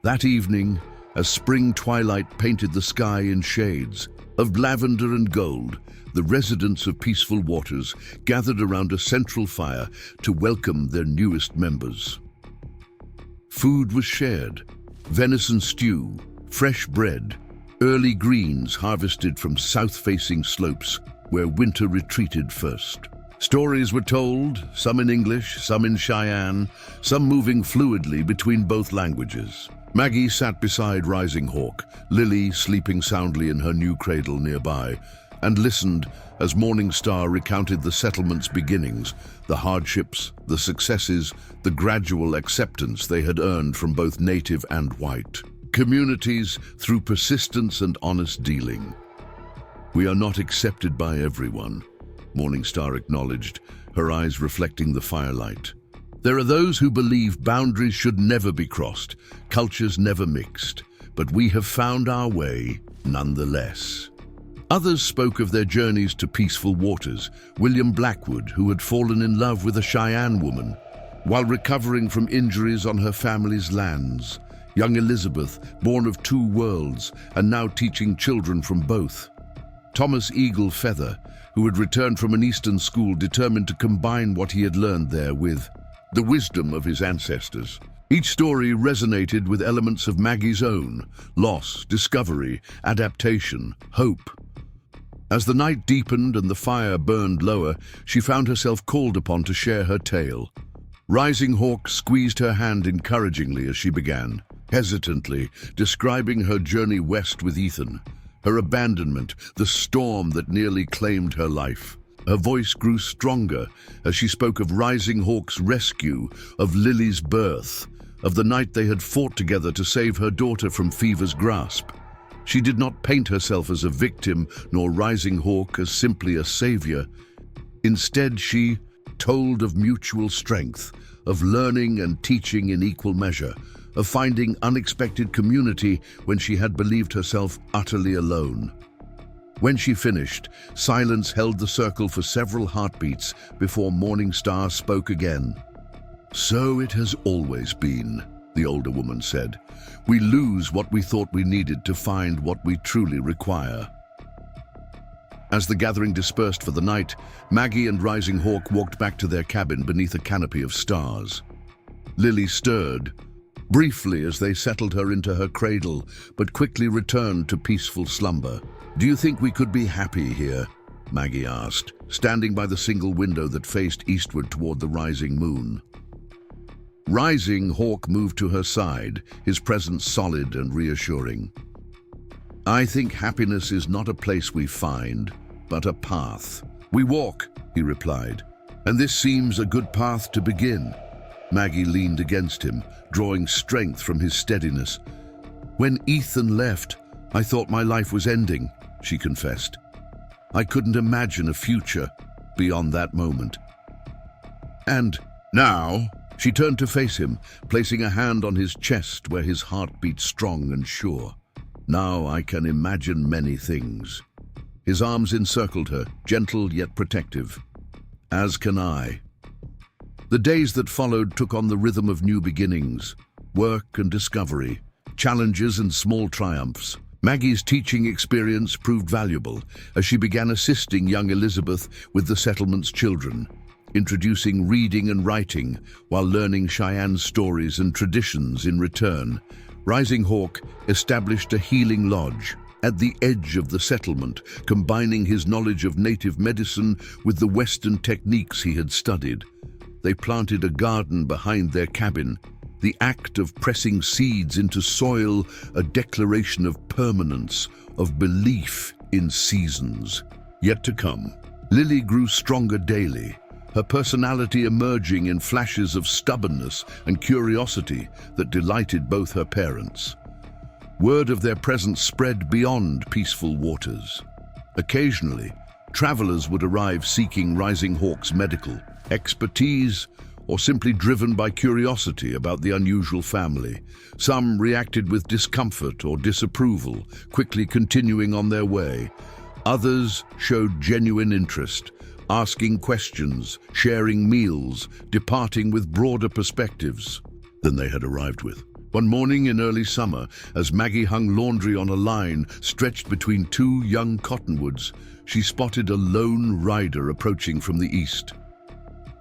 [SPEAKER 1] That evening, as spring twilight painted the sky in shades of lavender and gold, the residents of Peaceful Waters gathered around a central fire to welcome their newest members. Food was shared: venison stew, fresh bread, early greens harvested from south-facing slopes where winter retreated first. Stories were told, some in English, some in Cheyenne, some moving fluidly between both languages. Maggie sat beside Rising Hawk, Lily sleeping soundly in her new cradle nearby, and listened as Morningstar recounted the settlement's beginnings, the hardships, the successes, the gradual acceptance they had earned from both native and white communities through persistence and honest dealing. "We are not accepted by everyone," Morningstar acknowledged, her eyes reflecting the firelight. "There are those who believe boundaries should never be crossed, cultures never mixed, but we have found our way nonetheless." Others spoke of their journeys to Peaceful Waters, William Blackwood, who had fallen in love with a Cheyenne woman, while recovering from injuries on her family's lands. Young Elizabeth, born of 2 worlds, and now teaching children from both. Thomas Eagle Feather, who had returned from an Eastern school determined to combine what he had learned there with the wisdom of his ancestors. Each story resonated with elements of Maggie's own: loss, discovery, adaptation, hope. As the night deepened and the fire burned lower, she found herself called upon to share her tale. Rising Hawk squeezed her hand encouragingly as she began, hesitantly describing her journey west with Ethan, her abandonment, the storm that nearly claimed her life. Her voice grew stronger as she spoke of Rising Hawk's rescue, of Lily's birth, of the night they had fought together to save her daughter from fever's grasp. She did not paint herself as a victim, nor Rising Hawk as simply a savior. Instead, she told of mutual strength, of learning and teaching in equal measure, of finding unexpected community when she had believed herself utterly alone. When she finished, silence held the circle for several heartbeats before Morningstar spoke again. "So it has always been," the older woman said. "We lose what we thought we needed to find what we truly require." As the gathering dispersed for the night, Maggie and Rising Hawk walked back to their cabin beneath a canopy of stars. Lily stirred briefly as they settled her into her cradle, but quickly returned to peaceful slumber. "Do you think we could be happy here?" Maggie asked, standing by the single window that faced eastward toward the rising moon. Rising Hawk moved to her side, his presence solid and reassuring. "I think happiness is not a place we find, but a path we walk," he replied. "And this seems a good path to begin." Maggie leaned against him, drawing strength from his steadiness. "When Ethan left, I thought my life was ending, she confessed. I couldn't imagine a future beyond that moment. And now, she turned to face him, placing a hand on his chest where his heart beat strong and sure. Now I can imagine many things. His arms encircled her, gentle yet protective. As can I. The days that followed took on the rhythm of new beginnings, work and discovery, challenges and small triumphs. Maggie's teaching experience proved valuable as she began assisting young Elizabeth with the settlement's children, introducing reading and writing while learning Cheyenne stories and traditions in return. Rising Hawk established a healing lodge at the edge of the settlement, combining his knowledge of native medicine with the Western techniques he had studied. They planted a garden behind their cabin, the act of pressing seeds into soil, a declaration of permanence, of belief in seasons. Yet to come, Lily grew stronger daily, her personality emerging in flashes of stubbornness and curiosity that delighted both her parents. Word of their presence spread beyond peaceful waters. Occasionally, travelers would arrive seeking Rising Hawk's medical expertise or simply driven by curiosity about the unusual family. Some reacted with discomfort or disapproval, quickly continuing on their way. Others showed genuine interest, asking questions, sharing meals, departing with broader perspectives than they had arrived with. One morning in early summer, as Maggie hung laundry on a line stretched between two young cottonwoods, she spotted a lone rider approaching from the east.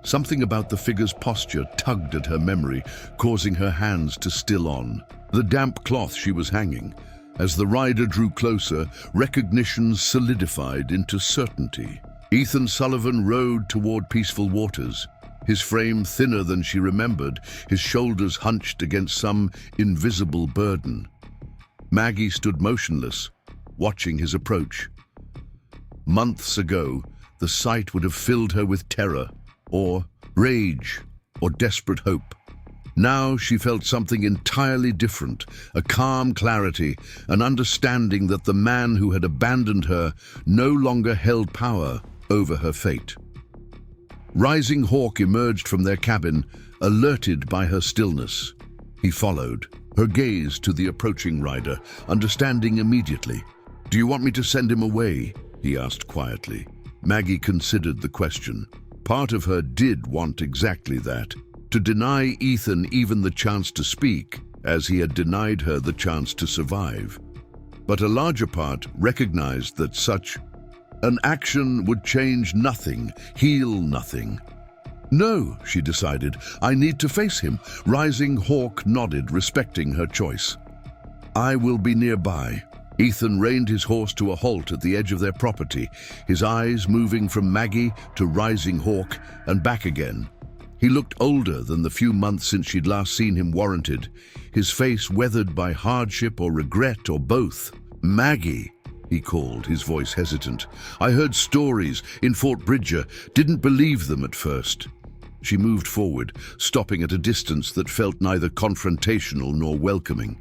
[SPEAKER 1] Something about the figure's posture tugged at her memory, causing her hands to still on the damp cloth she was hanging. As the rider drew closer, recognition solidified into certainty. Ethan Sullivan rode toward peaceful waters, his frame thinner than she remembered, his shoulders hunched against some invisible burden. Maggie stood motionless, watching his approach. Months ago, the sight would have filled her with terror, or rage, or desperate hope. Now she felt something entirely different, a calm clarity, an understanding that the man who had abandoned her no longer held power over her fate. Rising Hawk emerged from their cabin, alerted by her stillness. He followed, her gaze to the approaching rider, understanding immediately. "Do you want me to send him away?" he asked quietly. Maggie considered the question. Part of her did want exactly that, to deny Ethan even the chance to speak, as he had denied her the chance to survive. But a larger part recognized that such an action would change nothing, heal nothing. "No," she decided, "I need to face him." Rising Hawk nodded, respecting her choice. "I will be nearby." Ethan reined his horse to a halt at the edge of their property, his eyes moving from Maggie to Rising Hawk and back again. He looked older than the few months since she'd last seen him warranted, his face weathered by hardship or regret or both. "Maggie," he called, his voice hesitant. "I heard stories in Fort Bridger, didn't believe them at first." She moved forward, stopping at a distance that felt neither confrontational nor welcoming.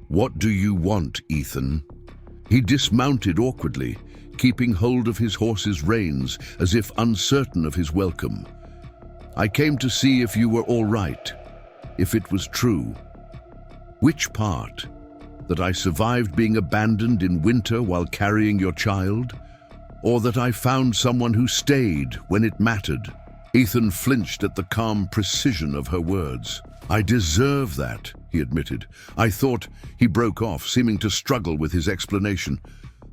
[SPEAKER 1] "What do you want, Ethan?" He dismounted awkwardly, keeping hold of his horse's reins as if uncertain of his welcome. "I came to see if you were all right, if it was true." "Which part? That I survived being abandoned in winter while carrying your child? Or that I found someone who stayed when it mattered?" Ethan flinched at the calm precision of her words. "I deserve that," he admitted. "I thought..." He broke off, seeming to struggle with his explanation.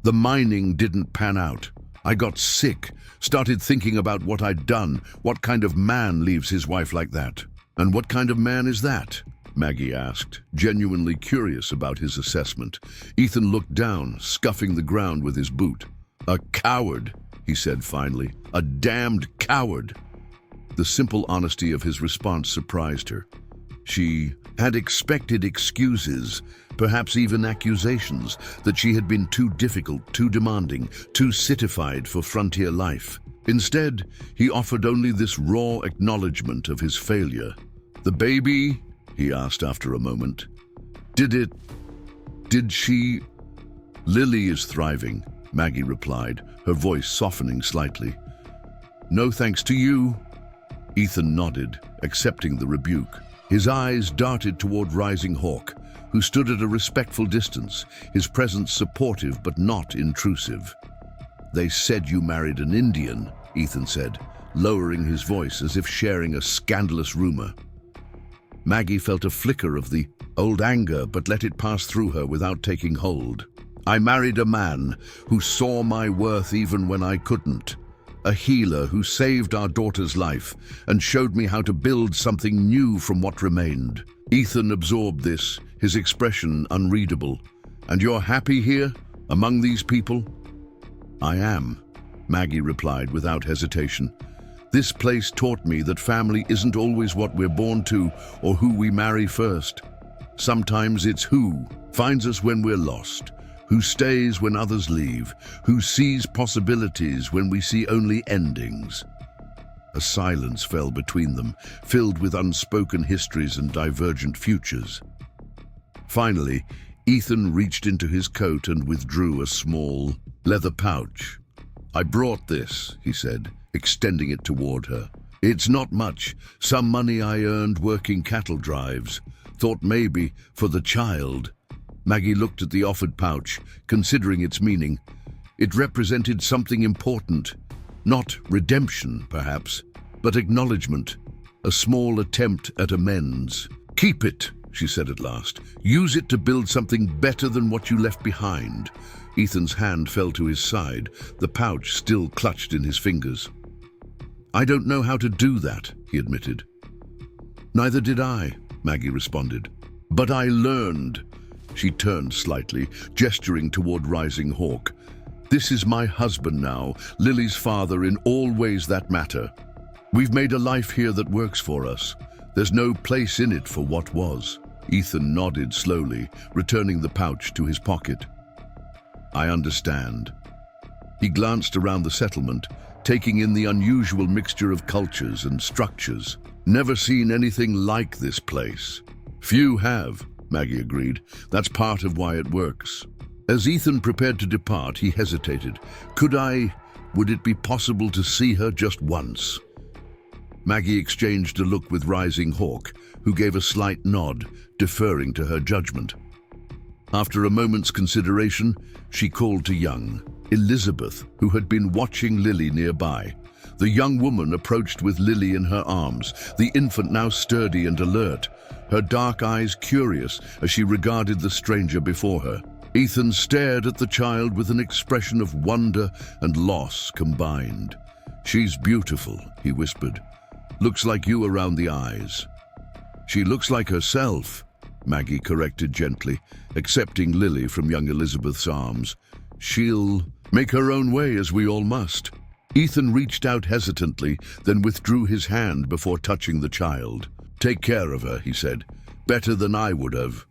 [SPEAKER 1] "The mining didn't pan out. I got sick, started thinking about what I'd done. What kind of man leaves his wife like that?" "And what kind of man is that?" Maggie asked, genuinely curious about his assessment. Ethan looked down, scuffing the ground with his boot. "A coward," he said finally. "A damned coward." The simple honesty of his response surprised her. She had expected excuses, perhaps even accusations, that she had been too difficult, too demanding, too citified for frontier life. Instead, he offered only this raw acknowledgement of his failure. "The baby?" he asked after a moment. Did she..." Lily is thriving, Maggie replied, her voice softening slightly. No thanks to you. Ethan nodded, accepting the rebuke. His eyes darted toward Rising Hawk, who stood at a respectful distance, his presence supportive but not intrusive. They said you married an Indian, Ethan said, lowering his voice as if sharing a scandalous rumor. Maggie felt a flicker of the old anger but let it pass through her without taking hold. I married a man who saw my worth even when I couldn't. A healer who saved our daughter's life and showed me how to build something new from what remained. Ethan absorbed this, his expression unreadable. And you're happy here, among these people? I am, Maggie replied without hesitation. This place taught me that family isn't always what we're born to or who we marry first. Sometimes it's who finds us when we're lost, who stays when others leave, who sees possibilities when we see only endings. A silence fell between them, filled with unspoken histories and divergent futures. Finally, Ethan reached into his coat and withdrew a small leather pouch. I brought this, he said, extending it toward her. It's not much, some money I earned working cattle drives. Thought maybe for the child. Maggie looked at the offered pouch, considering its meaning. It represented something important. Not redemption, perhaps, but acknowledgement. A small attempt at amends. Keep it, she said at last. Use it to build something better than what you left behind. Ethan's hand fell to his side, the pouch still clutched in his fingers. I don't know how to do that, he admitted. Neither did I, Maggie responded. But I learned. She turned slightly, gesturing toward Rising Hawk. This is my husband now, Lily's father in all ways that matter. We've made a life here that works for us. There's no place in it for what was. Ethan nodded slowly, returning the pouch to his pocket. I understand. He glanced around the settlement, taking in the unusual mixture of cultures and structures. Never seen anything like this place. Few have, Maggie agreed. That's part of why it works. As Ethan prepared to depart, he hesitated. Would it be possible to see her just once? Maggie exchanged a look with Rising Hawk, who gave a slight nod, deferring to her judgment. After a moment's consideration, she called to young Elizabeth, who had been watching Lily nearby. The young woman approached with Lily in her arms, the infant now sturdy and alert, her dark eyes curious as she regarded the stranger before her. Ethan stared at the child with an expression of wonder and loss combined. She's beautiful, he whispered. Looks like you around the eyes. She looks like herself, Maggie corrected gently, accepting Lily from young Elizabeth's arms. She'll make her own way, as we all must. Ethan reached out hesitantly, then withdrew his hand before touching the child. Take care of her, he said. Better than I would have.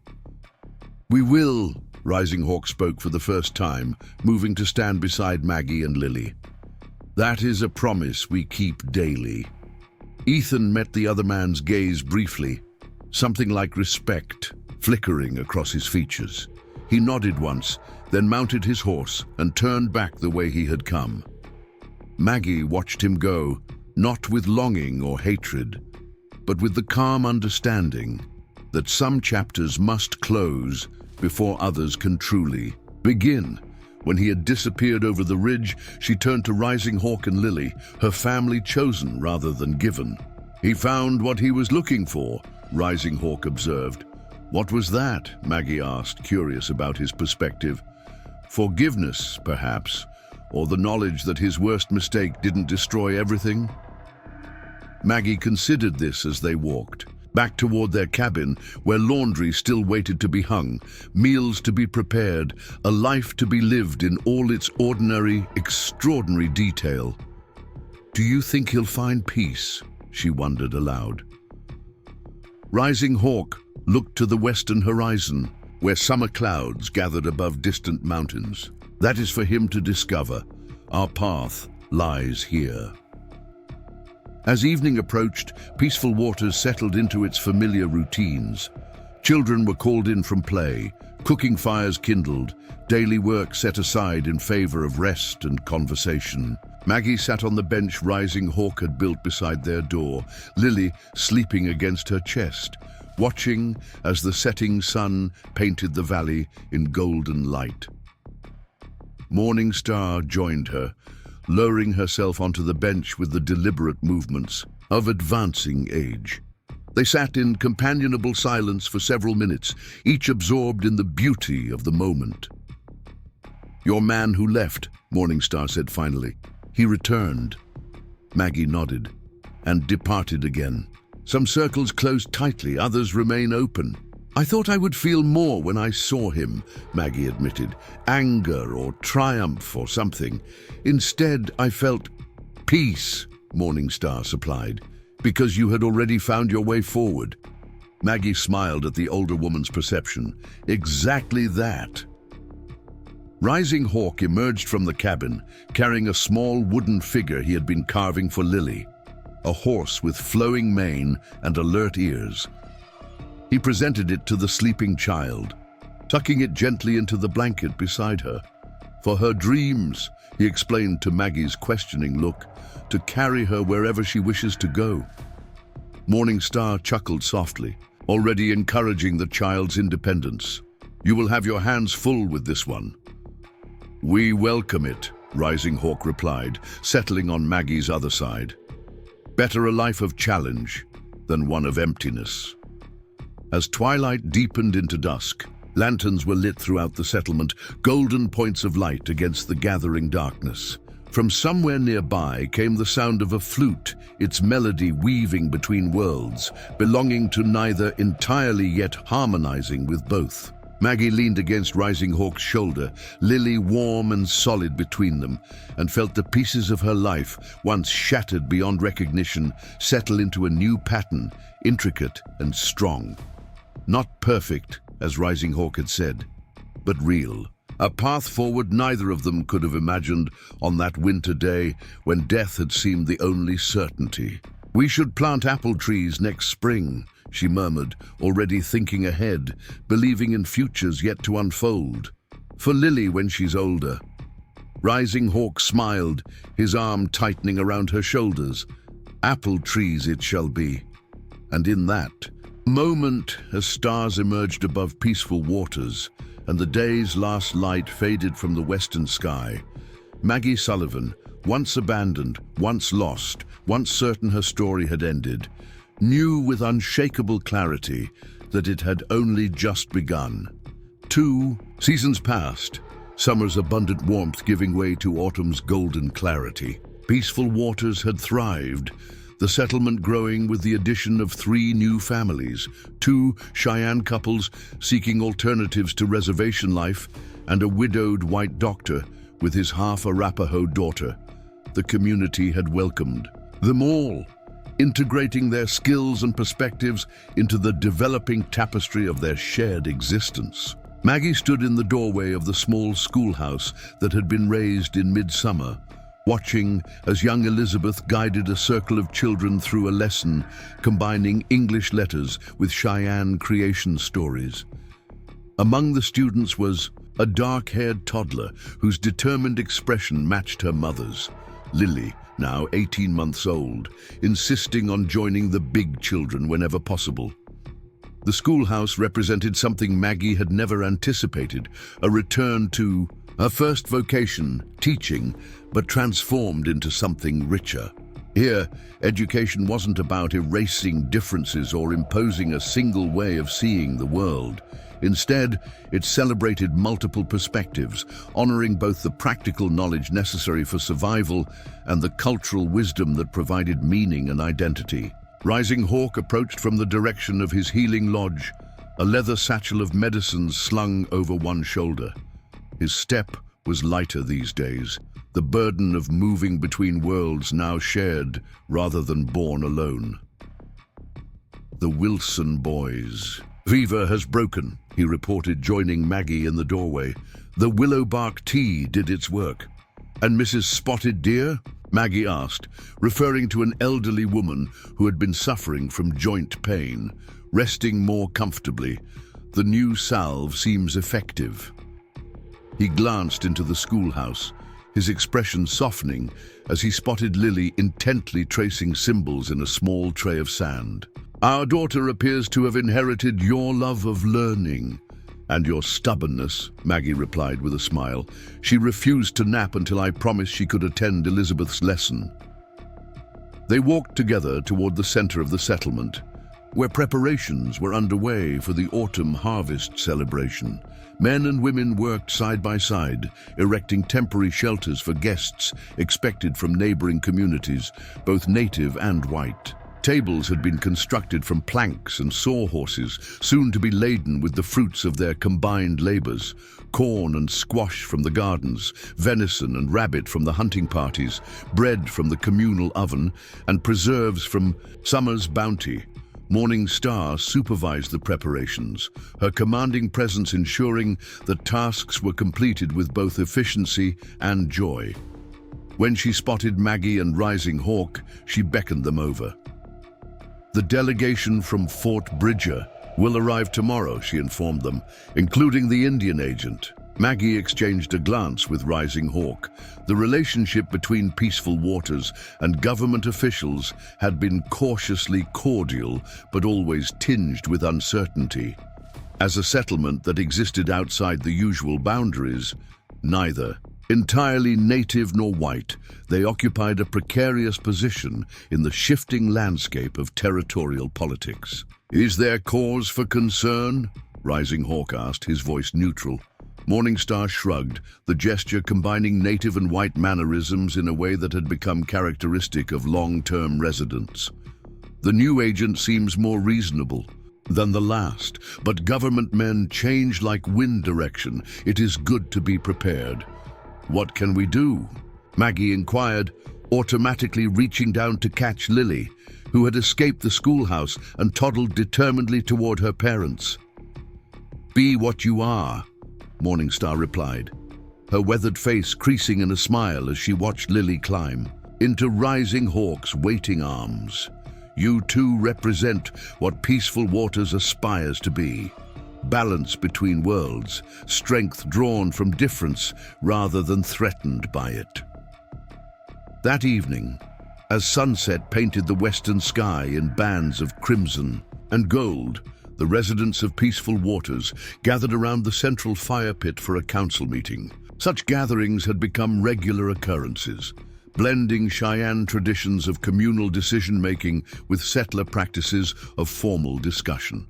[SPEAKER 1] We will, Rising Hawk spoke for the first time, moving to stand beside Maggie and Lily. That is a promise we keep daily. Ethan met the other man's gaze briefly, something like respect flickering across his features. He nodded once, then mounted his horse and turned back the way he had come. Maggie watched him go, not with longing or hatred, but with the calm understanding that some chapters must close before others can truly begin. When he had disappeared over the ridge, she turned to Rising Hawk and Lily, her family chosen rather than given. He found what he was looking for, Rising Hawk observed. What was that? Maggie asked, curious about his perspective. Forgiveness, perhaps, or the knowledge that his worst mistake didn't destroy everything? Maggie considered this as they walked, back toward their cabin, where laundry still waited to be hung, meals to be prepared, a life to be lived in all its ordinary, extraordinary detail. Do you think he'll find peace? She wondered aloud. Rising Hawk looked to the western horizon, where summer clouds gathered above distant mountains. That is for him to discover. Our path lies here. As evening approached, peaceful waters settled into its familiar routines. Children were called in from play, cooking fires kindled, daily work set aside in favor of rest and conversation. Maggie sat on the bench Rising Hawk had built beside their door, Lily sleeping against her chest, watching as the setting sun painted the valley in golden light. Morning Star joined her, lowering herself onto the bench with the deliberate movements of advancing age. They sat in companionable silence for several minutes, each absorbed in the beauty of the moment. "Your man who left," Morningstar said finally. "He returned." Maggie nodded and departed again. Some circles closed tightly, others remain open. "I thought I would feel more when I saw him," Maggie admitted. "Anger or triumph or something. Instead, I felt peace," Morningstar supplied. "Because you had already found your way forward." Maggie smiled at the older woman's perception. "Exactly that." Rising Hawk emerged from the cabin, carrying a small wooden figure he had been carving for Lily, a horse with flowing mane and alert ears. He presented it to the sleeping child, tucking it gently into the blanket beside her. "For her dreams," he explained to Maggie's questioning look, "to carry her wherever she wishes to go." Morningstar chuckled softly, already encouraging the child's independence. "You will have your hands full with this one." "We welcome it," Rising Hawk replied, settling on Maggie's other side. "Better a life of challenge than one of emptiness." As twilight deepened into dusk, lanterns were lit throughout the settlement, golden points of light against the gathering darkness. From somewhere nearby came the sound of a flute, its melody weaving between worlds, belonging to neither entirely yet harmonizing with both. Maggie leaned against Rising Hawk's shoulder, Lily warm and solid between them, and felt the pieces of her life, once shattered beyond recognition, settle into a new pattern, intricate and strong. Not perfect, as Rising Hawk had said, but real. A path forward neither of them could have imagined on that winter day when death had seemed the only certainty. "We should plant apple trees next spring," she murmured, already thinking ahead, believing in futures yet to unfold. "For Lily when she's older." Rising Hawk smiled, his arm tightening around her shoulders. "Apple trees it shall be." And in that moment, as stars emerged above peaceful waters, and the day's last light faded from the western sky, Maggie Sullivan, once abandoned, once lost, once certain her story had ended, knew with unshakable clarity that it had only just begun. 2 seasons passed, summer's abundant warmth giving way to autumn's golden clarity. Peaceful waters had thrived, the settlement growing with the addition of 3 new families, 2 Cheyenne couples seeking alternatives to reservation life, and a widowed white doctor with his half-Arapaho daughter. The community had welcomed them all, integrating their skills and perspectives into the developing tapestry of their shared existence. Maggie stood in the doorway of the small schoolhouse that had been raised in midsummer, watching as young Elizabeth guided a circle of children through a lesson combining English letters with Cheyenne creation stories. Among the students was a dark-haired toddler whose determined expression matched her mother's, Lily, now 18 months old, insisting on joining the big children whenever possible. The schoolhouse represented something Maggie had never anticipated, a return to her first vocation, teaching, but transformed into something richer. Here, education wasn't about erasing differences or imposing a single way of seeing the world. Instead, it celebrated multiple perspectives, honoring both the practical knowledge necessary for survival and the cultural wisdom that provided meaning and identity. Rising Hawk approached from the direction of his healing lodge, a leather satchel of medicines slung over one shoulder. His step was lighter these days, the burden of moving between worlds now shared rather than borne alone. The Wilson boys. "Viva has broken," he reported, joining Maggie in the doorway. "The willow bark tea did its work." "And Mrs. Spotted Deer?" Maggie asked, referring to an elderly woman who had been suffering from joint pain. resting more comfortably. The new salve seems effective. He glanced into the schoolhouse, his expression softening as he spotted Lily intently tracing symbols in a small tray of sand. "Our daughter appears to have inherited your love of learning and your stubbornness," Maggie replied with a smile. "She refused to nap until I promised she could attend Elizabeth's lesson." They walked together toward the center of the settlement, where preparations were underway for the autumn harvest celebration. Men and women worked side by side, erecting temporary shelters for guests expected from neighboring communities, both native and white. Tables had been constructed from planks and sawhorses, soon to be laden with the fruits of their combined labors: corn and squash from the gardens, venison and rabbit from the hunting parties, bread from the communal oven, and preserves from summer's bounty. Morning Star supervised the preparations, her commanding presence ensuring that tasks were completed with both efficiency and joy. When she spotted Maggie and Rising Hawk, she beckoned them over. "The delegation from Fort Bridger will arrive tomorrow," she informed them, "including the Indian agent." Maggie exchanged a glance with Rising Hawk. The relationship between Peaceful Waters and government officials had been cautiously cordial, but always tinged with uncertainty. As a settlement that existed outside the usual boundaries, neither entirely native nor white, they occupied a precarious position in the shifting landscape of territorial politics. "Is there cause for concern?" Rising Hawk asked, his voice neutral. Morningstar shrugged, the gesture combining native and white mannerisms in a way that had become characteristic of long-term residents. "The new agent seems more reasonable than the last, but government men change like wind direction. It is good to be prepared." "What can we do?" Maggie inquired, automatically reaching down to catch Lily, who had escaped the schoolhouse and toddled determinedly toward her parents. "Be what you are," Morningstar replied, her weathered face creasing in a smile as she watched Lily climb into Rising Hawk's waiting arms. "You too represent what Peaceful Waters aspires to be. Balance between worlds, strength drawn from difference rather than threatened by it." That evening, as sunset painted the western sky in bands of crimson and gold, the residents of Peaceful Waters gathered around the central fire pit for a council meeting. Such gatherings had become regular occurrences, blending Cheyenne traditions of communal decision-making with settler practices of formal discussion.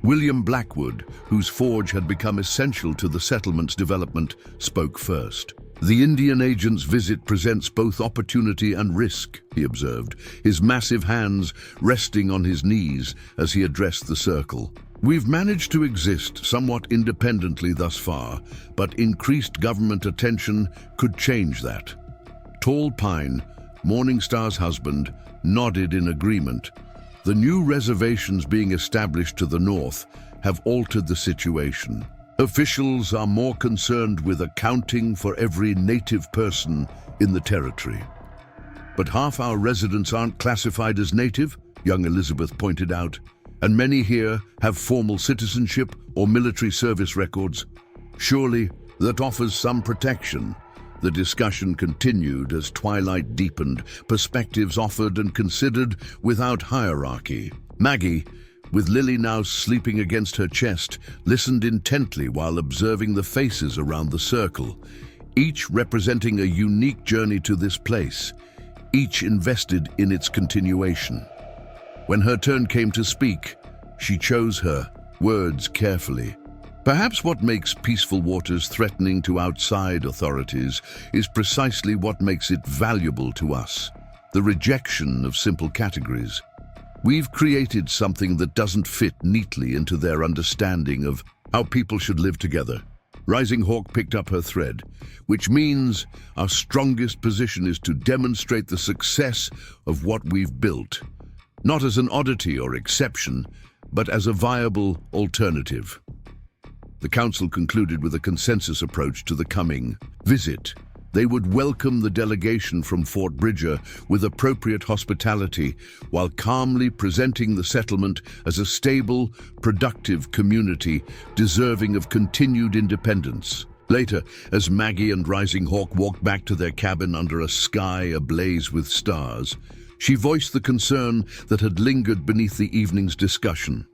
[SPEAKER 1] William Blackwood, whose forge had become essential to the settlement's development, spoke first. "The Indian agent's visit presents both opportunity and risk," he observed, his massive hands resting on his knees as he addressed the circle. "We've managed to exist somewhat independently thus far, but increased government attention could change that." Tall Pine, Morningstar's husband, nodded in agreement. "The new reservations being established to the north have altered the situation. Officials are more concerned with accounting for every native person in the territory." "But half our residents aren't classified as native," young Elizabeth pointed out, "and many here have formal citizenship or military service records. Surely that offers some protection." The discussion continued as twilight deepened, perspectives offered and considered without hierarchy. Maggie, with Lily now sleeping against her chest, listened intently while observing the faces around the circle, each representing a unique journey to this place, each invested in its continuation. When her turn came to speak, she chose her words carefully. "Perhaps what makes Peaceful Waters threatening to outside authorities is precisely what makes it valuable to us: the rejection of simple categories. We've created something that doesn't fit neatly into their understanding of how people should live together." Rising Hawk picked up her thread, "which means our strongest position is to demonstrate the success of what we've built, not as an oddity or exception, but as a viable alternative." The council concluded with a consensus approach to the coming visit, They would welcome the delegation from Fort Bridger with appropriate hospitality, while calmly presenting the settlement as a stable, productive community deserving of continued independence. Later, as Maggie and Rising Hawk walked back to their cabin under a sky ablaze with stars, she voiced the concern that had lingered beneath the evening's discussion.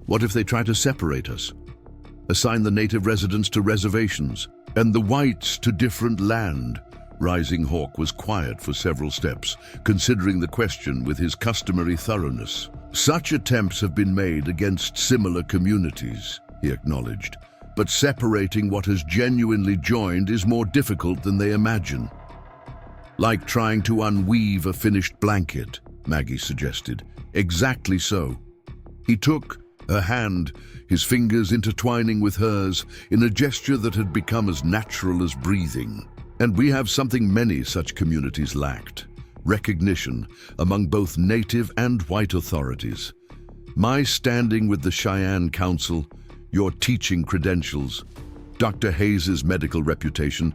[SPEAKER 1] What if they try to separate us? Assign the native residents to reservations, and the whites to different land? Rising Hawk was quiet for several steps, considering the question with his customary thoroughness. Such attempts have been made against similar communities, he acknowledged, but separating what has genuinely joined is more difficult than they imagine. Like trying to unweave a finished blanket, Maggie suggested. Exactly so. He took her hand, his fingers intertwining with hers in a gesture that had become as natural as breathing. And we have something many such communities lacked: recognition among both native and white authorities. My standing with the Cheyenne Council, your teaching credentials, Dr. Hayes's medical reputation,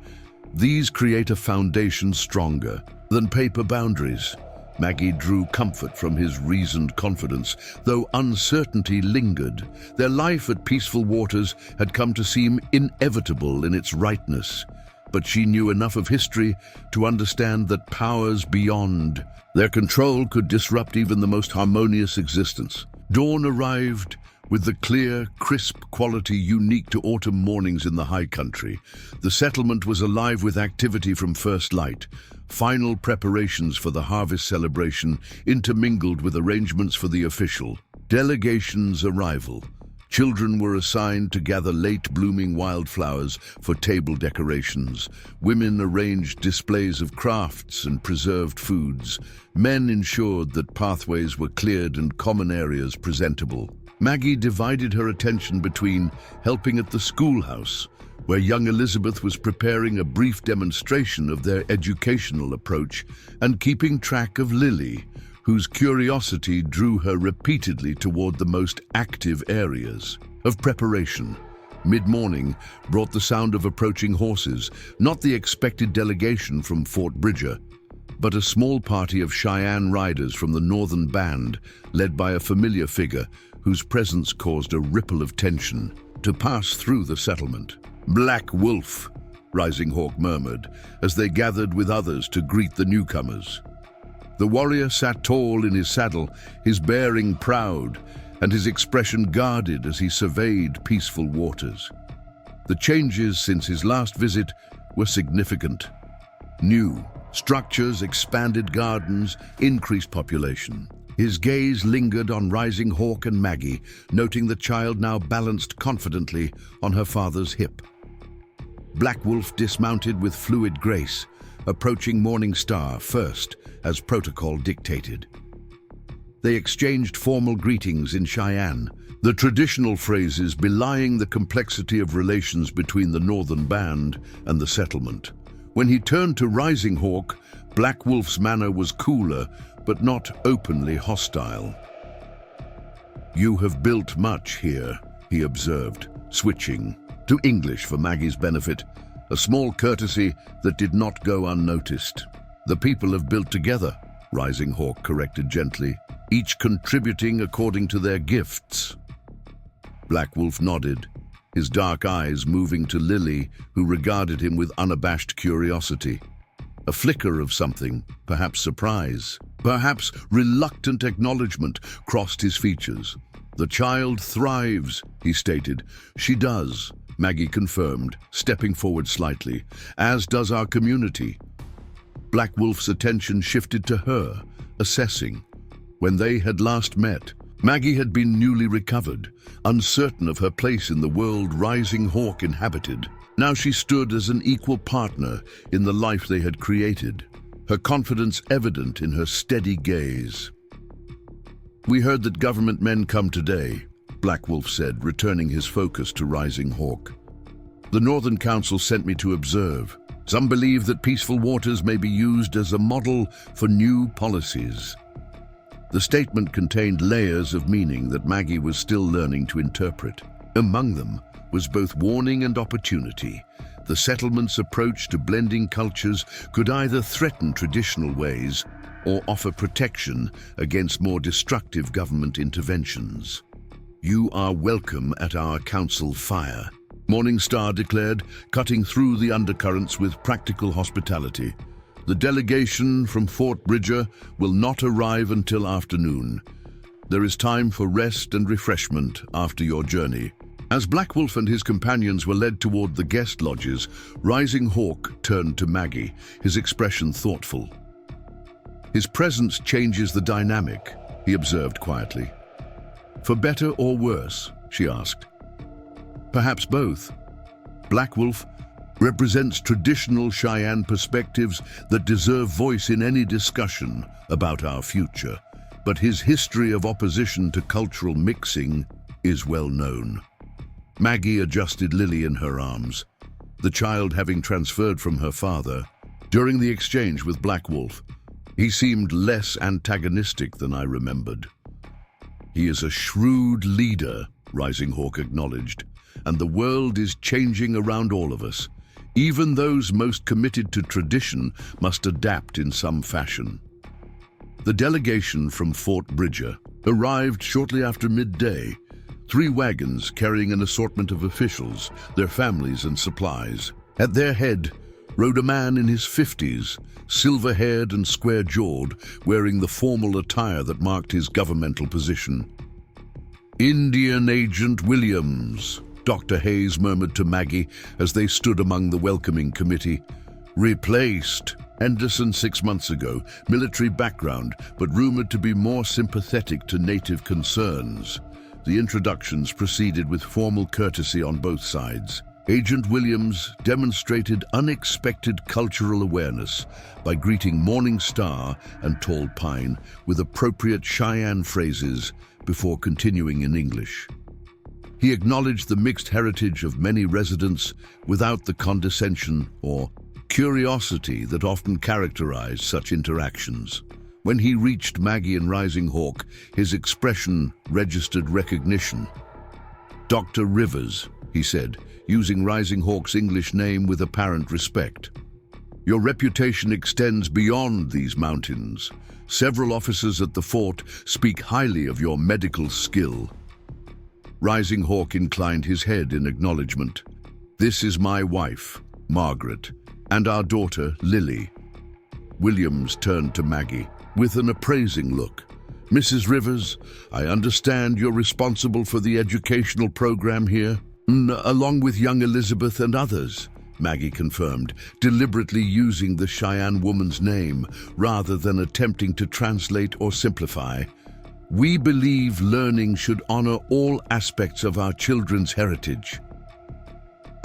[SPEAKER 1] these create a foundation stronger than paper boundaries. Maggie drew comfort from his reasoned confidence, though uncertainty lingered. Their life at Peaceful Waters had come to seem inevitable in its rightness, but she knew enough of history to understand that powers beyond their control could disrupt even the most harmonious existence. Dawn arrived with the clear, crisp quality unique to autumn mornings in the high country. The settlement was alive with activity from first light. Final preparations for the harvest celebration intermingled with arrangements for the official delegation's arrival. Children were assigned to gather late-blooming wildflowers for table decorations. Women arranged displays of crafts and preserved foods. Men ensured that pathways were cleared and common areas presentable. Maggie divided her attention between helping at the schoolhouse, where young Elizabeth was preparing a brief demonstration of their educational approach, and keeping track of Lily, whose curiosity drew her repeatedly toward the most active areas of preparation. Mid-morning brought the sound of approaching horses, not the expected delegation from Fort Bridger, but a small party of Cheyenne riders from the northern band, led by a familiar figure whose presence caused a ripple of tension to pass through the settlement. "Black Wolf," Rising Hawk murmured, as they gathered with others to greet the newcomers. The warrior sat tall in his saddle, his bearing proud, and his expression guarded as he surveyed Peaceful Waters. The changes since his last visit were significant. New structures, expanded gardens, increased population. His gaze lingered on Rising Hawk and Maggie, noting the child now balanced confidently on her father's hip. Black Wolf dismounted with fluid grace, approaching Morning Star first, as protocol dictated. They exchanged formal greetings in Cheyenne, the traditional phrases belying the complexity of relations between the northern band and the settlement. When he turned to Rising Hawk, Black Wolf's manner was cooler, but not openly hostile. "You have built much here," he observed, switching to English for Maggie's benefit, a small courtesy that did not go unnoticed. "The people have built together," Rising Hawk corrected gently, "each contributing according to their gifts." Black Wolf nodded, his dark eyes moving to Lily, who regarded him with unabashed curiosity. A flicker of something, perhaps surprise, perhaps reluctant acknowledgement, crossed his features. "The child thrives," he stated. "She does," Maggie confirmed, stepping forward slightly, "as does our community." Black Wolf's attention shifted to her, assessing. When they had last met, Maggie had been newly recovered, uncertain of her place in the world Rising Hawk inhabited. Now she stood as an equal partner in the life they had created, her confidence evident in her steady gaze. "We heard that government men come today," Black Wolf said, returning his focus to Rising Hawk. "The Northern Council sent me to observe. Some believe that Peaceful Waters may be used as a model for new policies." The statement contained layers of meaning that Maggie was still learning to interpret. Among them was both warning and opportunity. The settlement's approach to blending cultures could either threaten traditional ways or offer protection against more destructive government interventions. "You are welcome at our council fire," Morning Star declared, cutting through the undercurrents with practical hospitality. "The delegation from Fort Bridger will not arrive until afternoon. There is time for rest and refreshment after your journey." As Black Wolf and his companions were led toward the guest lodges, Rising Hawk turned to Maggie, his expression thoughtful. "His presence changes the dynamic," he observed quietly. "For better or worse?" she asked. "Perhaps both. Black Wolf represents traditional Cheyenne perspectives that deserve voice in any discussion about our future, but his history of opposition to cultural mixing is well known." Maggie adjusted Lily in her arms, the child having transferred from her father. During the exchange with Black Wolf, he seemed less antagonistic than I remembered. "He is a shrewd leader," Rising Hawk acknowledged, "and the world is changing around all of us. Even those most committed to tradition must adapt in some fashion." The delegation from Fort Bridger arrived shortly after midday, 3 wagons carrying an assortment of officials, their families and supplies. At their head rode a man in his 50s, silver-haired and square-jawed, wearing the formal attire that marked his governmental position. "Indian Agent Williams," Dr. Hayes murmured to Maggie as they stood among the welcoming committee. "Replaced Henderson 6 months ago, military background, but rumored to be more sympathetic to native concerns." The introductions proceeded with formal courtesy on both sides. Agent Williams demonstrated unexpected cultural awareness by greeting Morning Star and Tall Pine with appropriate Cheyenne phrases before continuing in English. He acknowledged the mixed heritage of many residents without the condescension or curiosity that often characterized such interactions. When he reached Maggie and Rising Hawk, his expression registered recognition. "Dr. Rivers," he said, using Rising Hawk's English name with apparent respect. "Your reputation extends beyond these mountains. Several officers at the fort speak highly of your medical skill." Rising Hawk inclined his head in acknowledgement. "This is my wife, Margaret, and our daughter, Lily." Williams turned to Maggie with an appraising look. "Mrs. Rivers, I understand you're responsible for the educational program here?" "Along with young Elizabeth and others," Maggie confirmed, deliberately using the Cheyenne woman's name rather than attempting to translate or simplify. "We believe learning should honor all aspects of our children's heritage."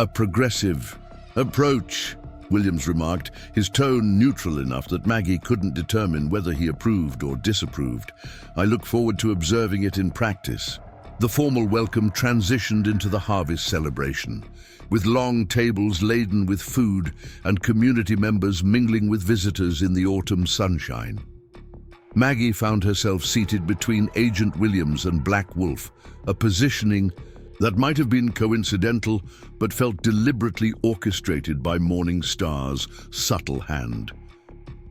[SPEAKER 1] "A progressive approach," Williams remarked, his tone neutral enough that Maggie couldn't determine whether he approved or disapproved. "I look forward to observing it in practice." The formal welcome transitioned into the harvest celebration, with long tables laden with food and community members mingling with visitors in the autumn sunshine. Maggie found herself seated between Agent Williams and Black Wolf, a positioning that might have been coincidental but felt deliberately orchestrated by Morning Star's subtle hand.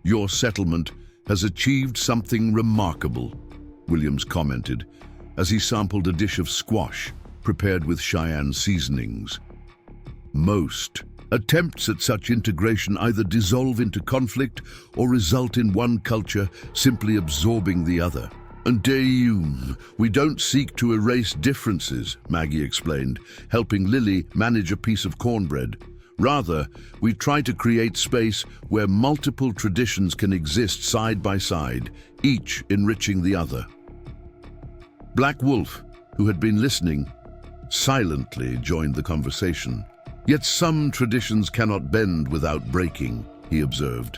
[SPEAKER 1] "Your settlement has achieved something remarkable," Williams commented, as he sampled a dish of squash prepared with Cheyenne seasonings. "Most attempts at such integration either dissolve into conflict or result in one culture simply absorbing the other." We don't seek to erase differences," Maggie explained, helping Lily manage a piece of cornbread. "Rather, we try to create space where multiple traditions can exist side by side, each enriching the other." Black Wolf, who had been listening, silently joined the conversation. "Yet some traditions cannot bend without breaking," he observed.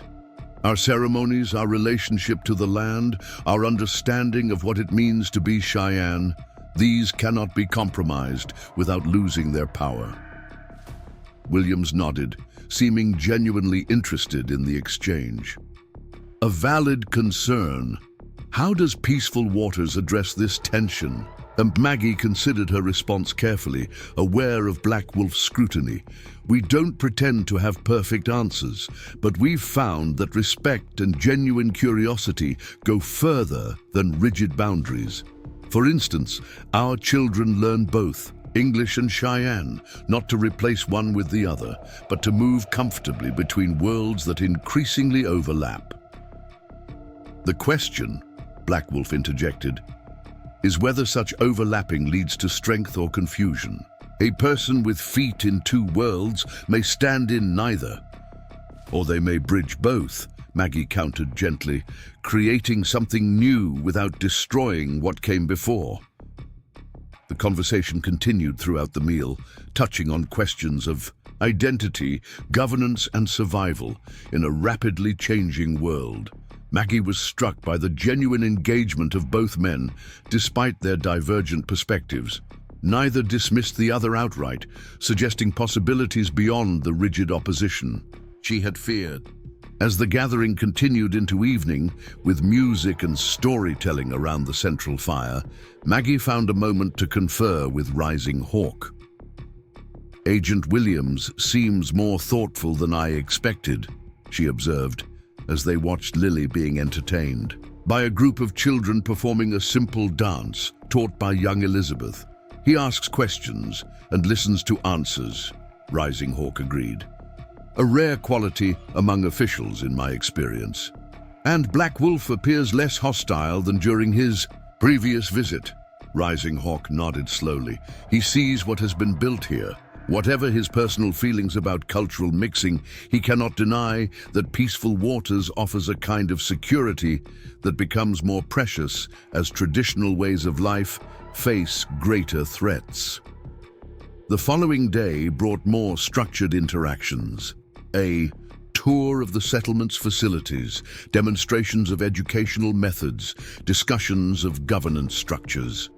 [SPEAKER 1] "Our ceremonies, our relationship to the land, our understanding of what it means to be Cheyenne, these cannot be compromised without losing their power." Williams nodded, seeming genuinely interested in the exchange. "A valid concern. How does Peaceful Waters address this tension?" Maggie considered her response carefully, aware of Black Wolf's scrutiny. "We don't pretend to have perfect answers, but we've found that respect and genuine curiosity go further than rigid boundaries. For instance, our children learn both English and Cheyenne, not to replace one with the other, but to move comfortably between worlds that increasingly overlap." "The question," Black Wolf interjected, "is whether such overlapping leads to strength or confusion. A person with feet in two worlds may stand in neither. Or they may bridge both," Maggie countered gently, "creating something new without destroying what came before." The conversation continued throughout the meal, touching on questions of identity, governance, and survival in a rapidly changing world. Maggie was struck by the genuine engagement of both men, despite their divergent perspectives. Neither dismissed the other outright, suggesting possibilities beyond the rigid opposition she had feared. As the gathering continued into evening, with music and storytelling around the central fire, Maggie found a moment to confer with Rising Hawk. "Agent Williams seems more thoughtful than I expected," she observed, as they watched Lily being entertained by a group of children performing a simple dance taught by young Elizabeth. "He asks questions and listens to answers," Rising Hawk agreed. "A rare quality among officials in my experience. And Black Wolf appears less hostile than during his previous visit." Rising Hawk nodded slowly. "He sees what has been built here. Whatever his personal feelings about cultural mixing, he cannot deny that Peaceful Waters offers a kind of security that becomes more precious as traditional ways of life face greater threats." The following day brought more structured interactions. A tour of the settlement's facilities, demonstrations of educational methods, discussions of governance structures.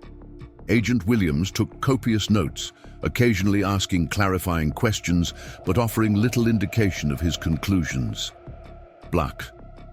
[SPEAKER 1] Agent Williams took copious notes, occasionally asking clarifying questions, but offering little indication of his conclusions. Black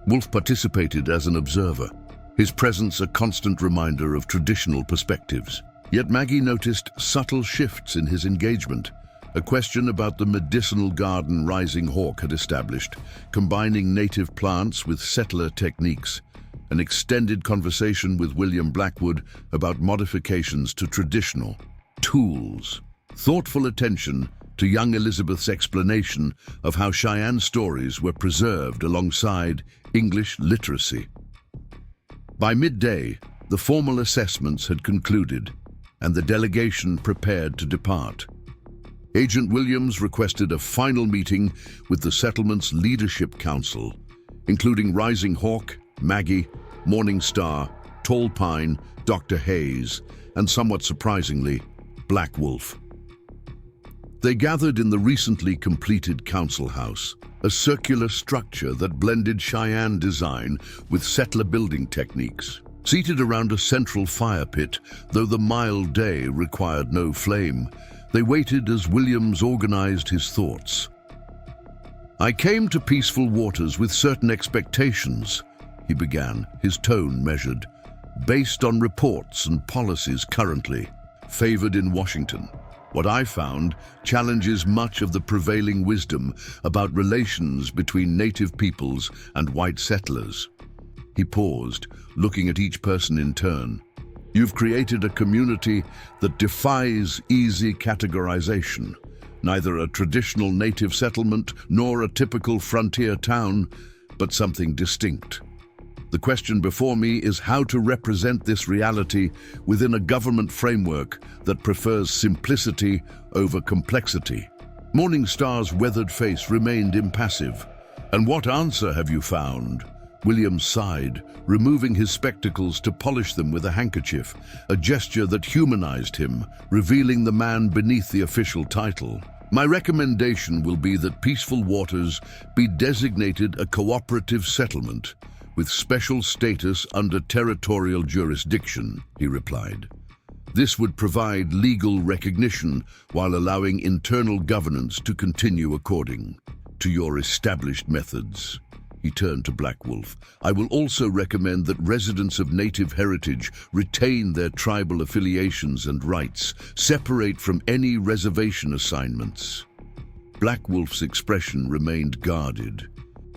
[SPEAKER 1] Wolf participated as an observer, his presence a constant reminder of traditional perspectives. Yet Maggie noticed subtle shifts in his engagement. A question about the medicinal garden Rising Hawk had established, combining native plants with settler techniques. An extended conversation with William Blackwood about modifications to traditional tools. Thoughtful attention to young Elizabeth's explanation of how Cheyenne stories were preserved alongside English literacy. By midday, the formal assessments had concluded, and the delegation prepared to depart. Agent Williams requested a final meeting with the settlement's leadership council, including Rising Hawk, Maggie, Morning Star, Tall Pine, Dr. Hayes, and somewhat surprisingly, Black Wolf. They gathered in the recently completed council house, a circular structure that blended Cheyenne design with settler building techniques. Seated around a central fire pit, though the mild day required no flame, they waited as Williams organized his thoughts. "I came to Peaceful Waters with certain expectations," he began, his tone measured, "based on reports and policies currently favored in Washington. What I found challenges much of the prevailing wisdom about relations between native peoples and white settlers." He paused, looking at each person in turn. "You've created a community that defies easy categorization. Neither a traditional native settlement nor a typical frontier town, but something distinct. The question before me is how to represent this reality within a government framework that prefers simplicity over complexity." Morning Star's weathered face remained impassive. "And what answer have you found?" William sighed, removing his spectacles to polish them with a handkerchief, a gesture that humanized him, revealing the man beneath the official title. "My recommendation will be that Peaceful Waters be designated a cooperative settlement with special status under territorial jurisdiction," he replied. "This would provide legal recognition while allowing internal governance to continue according to your established methods." He turned to Black Wolf. I will also recommend that residents of native heritage retain their tribal affiliations and rights, separate from any reservation assignments. Black Wolf's expression remained guarded,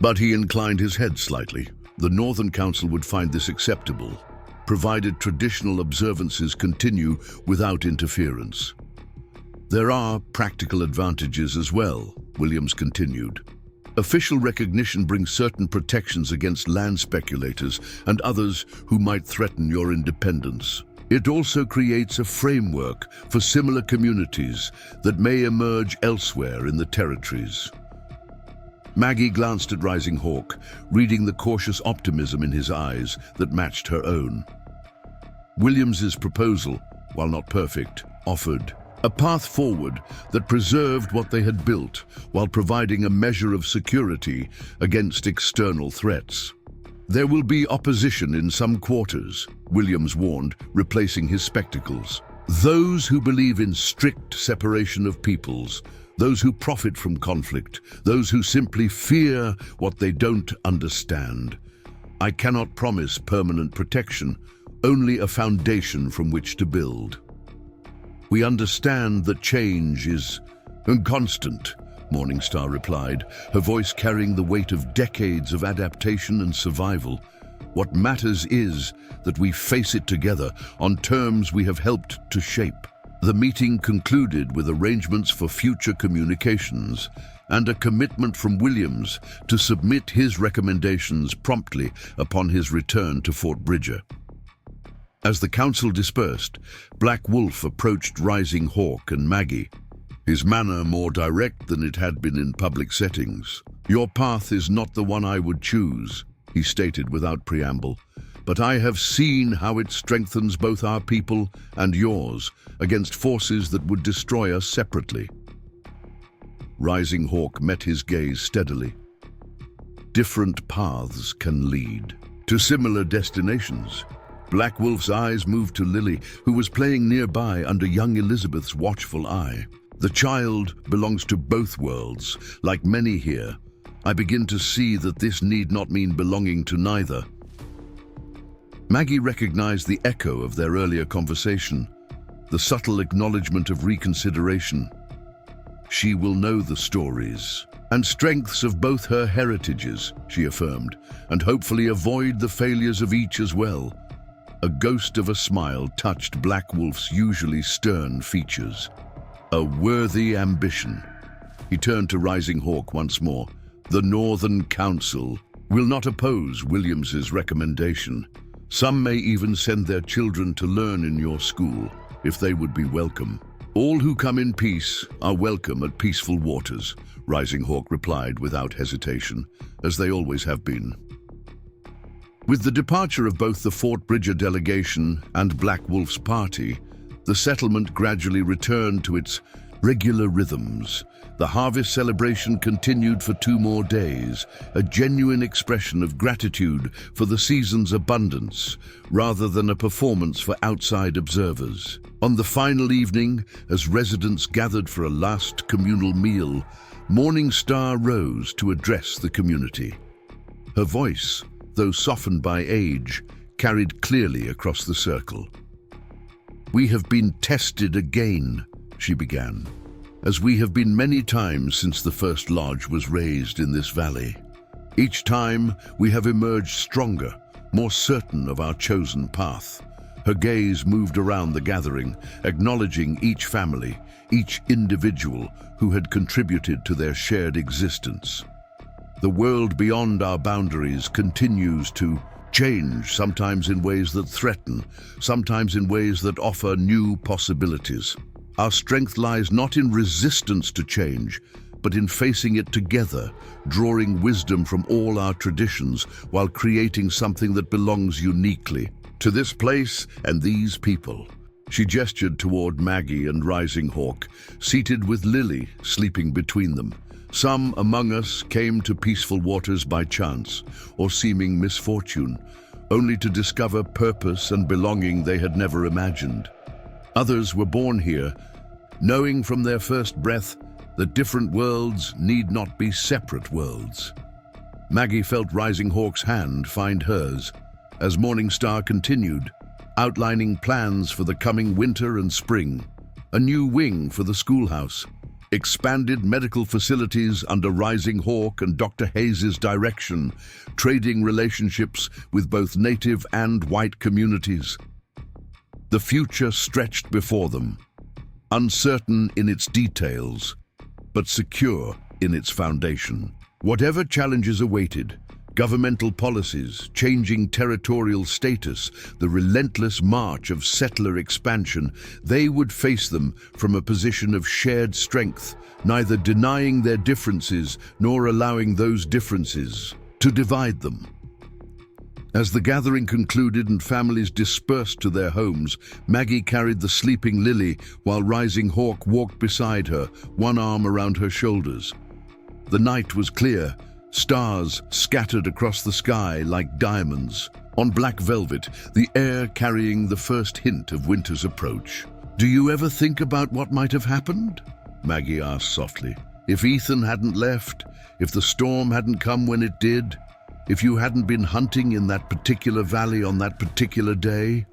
[SPEAKER 1] but he inclined his head slightly. The Northern Council would find this acceptable, provided traditional observances continue without interference. There are practical advantages as well, Williams continued. Official recognition brings certain protections against land speculators and others who might threaten your independence. It also creates a framework for similar communities that may emerge elsewhere in the territories. Maggie glanced at Rising Hawk, reading the cautious optimism in his eyes that matched her own. Williams's proposal, while not perfect, offered a path forward that preserved what they had built while providing a measure of security against external threats. There will be opposition in some quarters, Williams warned, replacing his spectacles. Those who believe in strict separation of peoples, those who profit from conflict, those who simply fear what they don't understand. I cannot promise permanent protection, only a foundation from which to build. We understand that change is constant, Morningstar replied, her voice carrying the weight of decades of adaptation and survival. What matters is that we face it together on terms we have helped to shape. The meeting concluded with arrangements for future communications and a commitment from Williams to submit his recommendations promptly upon his return to Fort Bridger. As the council dispersed, Black Wolf approached Rising Hawk and Maggie, his manner more direct than it had been in public settings. Your path is not the one I would choose, he stated without preamble, but I have seen how it strengthens both our people and yours against forces that would destroy us separately. Rising Hawk met his gaze steadily. Different paths can lead to similar destinations. Black Wolf's eyes moved to Lily, who was playing nearby under young Elizabeth's watchful eye. The child belongs to both worlds. Like many here, I begin to see that this need not mean belonging to neither. Maggie recognized the echo of their earlier conversation, the subtle acknowledgement of reconsideration. She will know the stories and strengths of both her heritages, she affirmed, and hopefully avoid the failures of each as well. A ghost of a smile touched Black Wolf's usually stern features. A worthy ambition. He turned to Rising Hawk once more. The Northern Council will not oppose Williams's recommendation. Some may even send their children to learn in your school, if they would be welcome. All who come in peace are welcome at peaceful waters, Rising Hawk replied without hesitation, as they always have been. With the departure of both the Fort Bridger delegation and Black Wolf's party, the settlement gradually returned to its regular rhythms. The harvest celebration continued for 2 more days, a genuine expression of gratitude for the season's abundance, rather than a performance for outside observers. On the final evening, as residents gathered for a last communal meal, Morningstar rose to address the community. Her voice, though softened by age, carried clearly across the circle. We have been tested again, she began, as we have been many times since the first lodge was raised in this valley. Each time we have emerged stronger, more certain of our chosen path. Her gaze moved around the gathering, acknowledging each family, each individual who had contributed to their shared existence. The world beyond our boundaries continues to change, sometimes in ways that threaten, sometimes in ways that offer new possibilities. Our strength lies not in resistance to change, but in facing it together, drawing wisdom from all our traditions while creating something that belongs uniquely to this place and these people. She gestured toward Maggie and Rising Hawk, seated with Lily sleeping between them. Some among us came to peaceful waters by chance or seeming misfortune, only to discover purpose and belonging they had never imagined. Others were born here, knowing from their first breath that different worlds need not be separate worlds. Maggie felt Rising Hawk's hand find hers as Morning Star continued, outlining plans for the coming winter and spring. A new wing for the schoolhouse, expanded medical facilities under Rising Hawk and Dr. Hayes's direction, trading relationships with both native and white communities. The future stretched before them, uncertain in its details, but secure in its foundation. Whatever challenges awaited, governmental policies, changing territorial status, the relentless march of settler expansion, they would face them from a position of shared strength, neither denying their differences nor allowing those differences to divide them. As the gathering concluded and families dispersed to their homes, Maggie carried the sleeping Lily while Rising Hawk walked beside her, one arm around her shoulders. The night was clear, stars scattered across the sky like diamonds. On black velvet, the air carrying the first hint of winter's approach. "Do you ever think about what might have happened?" Maggie asked softly. "If Ethan hadn't left, if the storm hadn't come when it did, if you hadn't been hunting in that particular valley on that particular day?"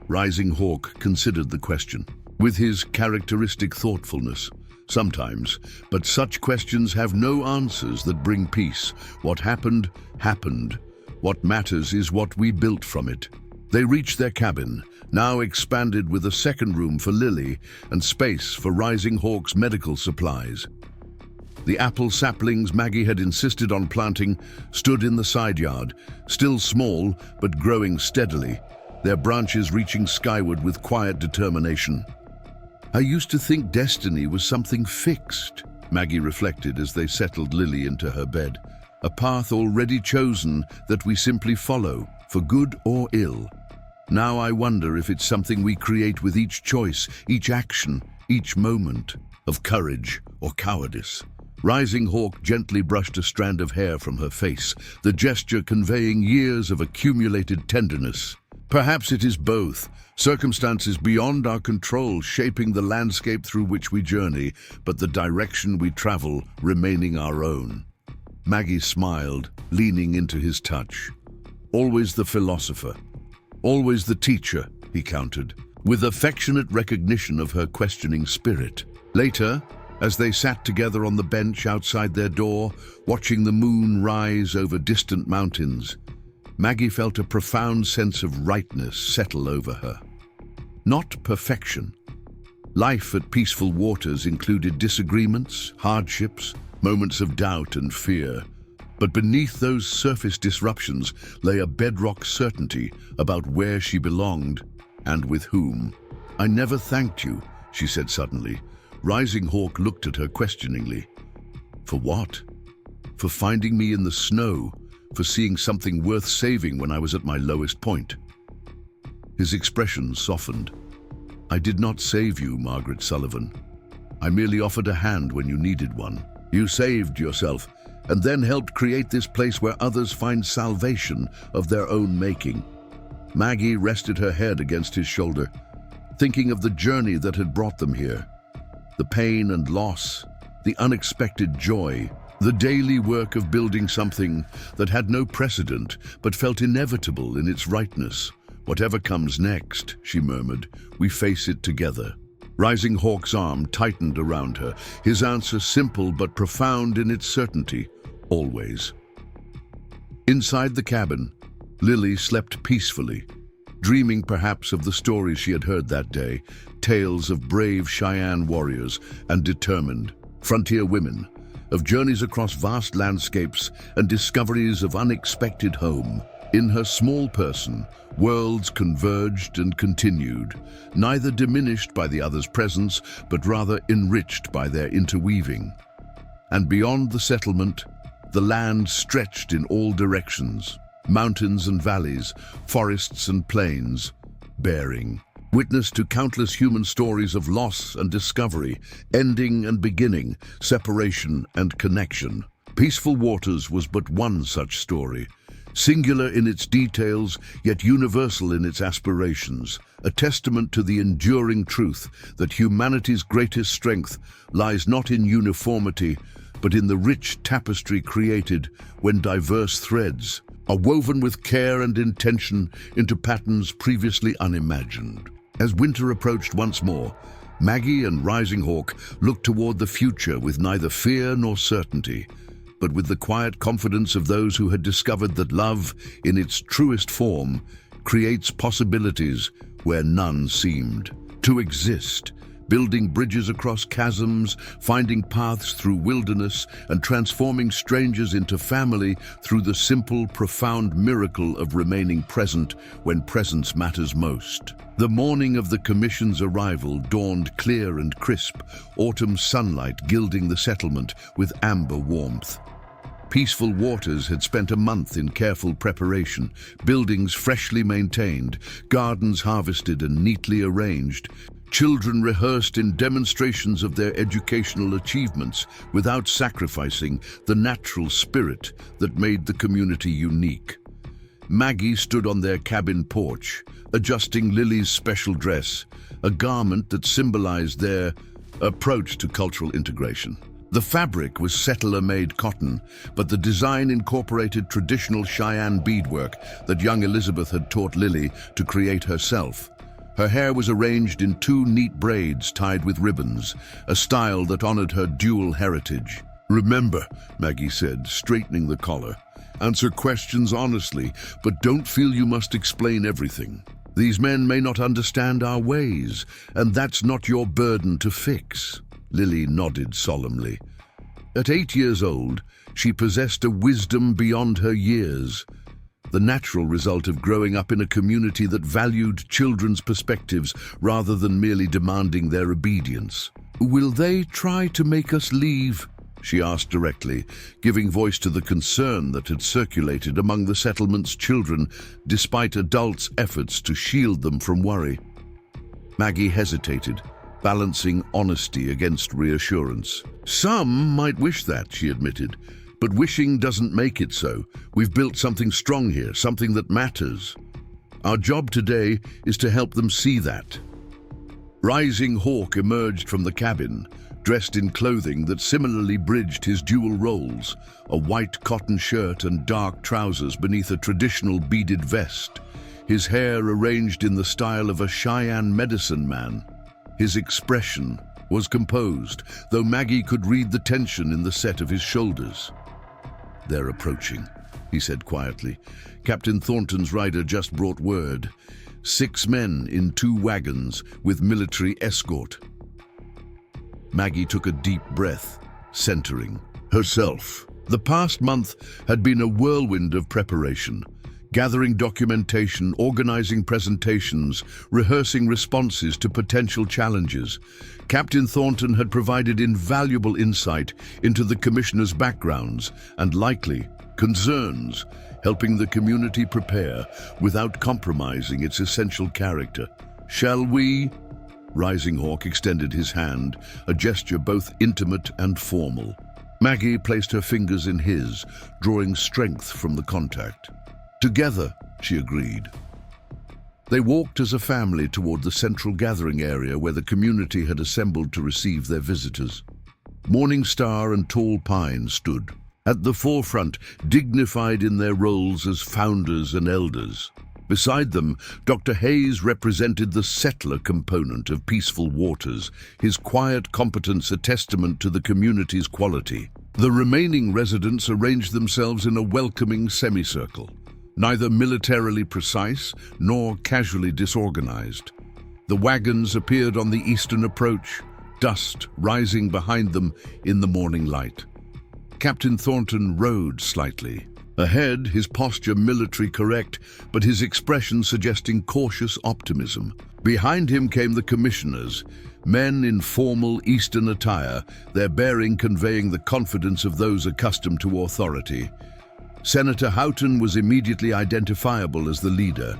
[SPEAKER 1] Rising Hawk considered the question, with his characteristic thoughtfulness. Sometimes, but such questions have no answers that bring peace. What happened, happened. What matters is what we built from it. They reached their cabin, now expanded with a second room for Lily and space for Rising Hawk's medical supplies. The apple saplings Maggie had insisted on planting stood in the side yard, still small but growing steadily, their branches reaching skyward with quiet determination. "I used to think destiny was something fixed," Maggie reflected as they settled Lily into her bed. "A path already chosen that we simply follow, for good or ill. Now I wonder if it's something we create with each choice, each action, each moment of courage or cowardice." Rising Hawk gently brushed a strand of hair from her face, the gesture conveying years of accumulated tenderness. "Perhaps it is both. Circumstances beyond our control shaping the landscape through which we journey, but the direction we travel remaining our own." Maggie smiled, leaning into his touch. "Always the philosopher, always the teacher," he countered, with affectionate recognition of her questioning spirit. Later, as they sat together on the bench outside their door, watching the moon rise over distant mountains, Maggie felt a profound sense of rightness settle over her. Not perfection. Life at Peaceful Waters included disagreements, hardships, moments of doubt and fear. But beneath those surface disruptions lay a bedrock certainty about where she belonged and with whom. "I never thanked you," she said suddenly. Rising Hawk looked at her questioningly. "For what?" "For finding me in the snow, for seeing something worth saving when I was at my lowest point." His expression softened. "I did not save you, Margaret Sullivan. I merely offered a hand when you needed one. You saved yourself, and then helped create this place where others find salvation of their own making." Maggie rested her head against his shoulder, thinking of the journey that had brought them here. The pain and loss, the unexpected joy, the daily work of building something that had no precedent but felt inevitable in its rightness. "Whatever comes next," she murmured, "we face it together." Rising Hawk's arm tightened around her, his answer simple but profound in its certainty, always. Inside the cabin, Lily slept peacefully, dreaming perhaps of the stories she had heard that day, tales of brave Cheyenne warriors and determined frontier women, of journeys across vast landscapes and discoveries of unexpected home. In her small person, worlds converged and continued, neither diminished by the other's presence, but rather enriched by their interweaving. And beyond the settlement, the land stretched in all directions, mountains and valleys, forests and plains, bearing witness to countless human stories of loss and discovery, ending and beginning, separation and connection. Peaceful Waters was but one such story, singular in its details, yet universal in its aspirations, a testament to the enduring truth that humanity's greatest strength lies not in uniformity, but in the rich tapestry created when diverse threads are woven with care and intention into patterns previously unimagined. As winter approached once more, Maggie and Rising Hawk looked toward the future with neither fear nor certainty, but with the quiet confidence of those who had discovered that love, in its truest form, creates possibilities where none seemed to exist, building bridges across chasms, finding paths through wilderness, and transforming strangers into family through the simple, profound miracle of remaining present when presence matters most. The morning of the Commission's arrival dawned clear and crisp, autumn sunlight gilding the settlement with amber warmth. Peaceful Waters had spent a month in careful preparation, buildings freshly maintained, gardens harvested and neatly arranged. Children rehearsed in demonstrations of their educational achievements without sacrificing the natural spirit that made the community unique. Maggie stood on their cabin porch, adjusting Lily's special dress, a garment that symbolized their approach to cultural integration. The fabric was settler-made cotton, but the design incorporated traditional Cheyenne beadwork that young Elizabeth had taught Lily to create herself. Her hair was arranged in 2 neat braids tied with ribbons, a style that honored her dual heritage. "Remember," Maggie said, straightening the collar, "answer questions honestly, but don't feel you must explain everything. These men may not understand our ways, and that's not your burden to fix." Lily nodded solemnly. At 8 years old, she possessed a wisdom beyond her years, the natural result of growing up in a community that valued children's perspectives rather than merely demanding their obedience. "Will they try to make us leave?" she asked directly, giving voice to the concern that had circulated among the settlement's children despite adults' efforts to shield them from worry. Maggie hesitated, balancing honesty against reassurance. "Some might wish that," she admitted, "but wishing doesn't make it so. We've built something strong here, something that matters. Our job today is to help them see that." Rising Hawk emerged from the cabin, dressed in clothing that similarly bridged his dual roles, a white cotton shirt and dark trousers beneath a traditional beaded vest, his hair arranged in the style of a Cheyenne medicine man. His expression was composed, though Maggie could read the tension in the set of his shoulders. "They're approaching," he said quietly. "Captain Thornton's rider just brought word. 6 men in 2 wagons with military escort." Maggie took a deep breath, centering herself. The past month had been a whirlwind of preparation, gathering documentation, organizing presentations, rehearsing responses to potential challenges. Captain Thornton had provided invaluable insight into the commissioners' backgrounds and likely concerns, helping the community prepare without compromising its essential character. "Shall we?" Rising Hawk extended his hand, a gesture both intimate and formal. Maggie placed her fingers in his, drawing strength from the contact. "Together," she agreed. They walked as a family toward the central gathering area where the community had assembled to receive their visitors. Morning Star and Tall Pine stood at the forefront, dignified in their roles as founders and elders. Beside them, Dr. Hayes represented the settler component of Peaceful Waters, his quiet competence a testament to the community's quality. The remaining residents arranged themselves in a welcoming semicircle, neither militarily precise nor casually disorganized. The wagons appeared on the eastern approach, dust rising behind them in the morning light. Captain Thornton rode slightly. Ahead, his posture military correct, but his expression suggesting cautious optimism. Behind him came the commissioners, men in formal Eastern attire, their bearing conveying the confidence of those accustomed to authority. Senator Houghton was immediately identifiable as the leader,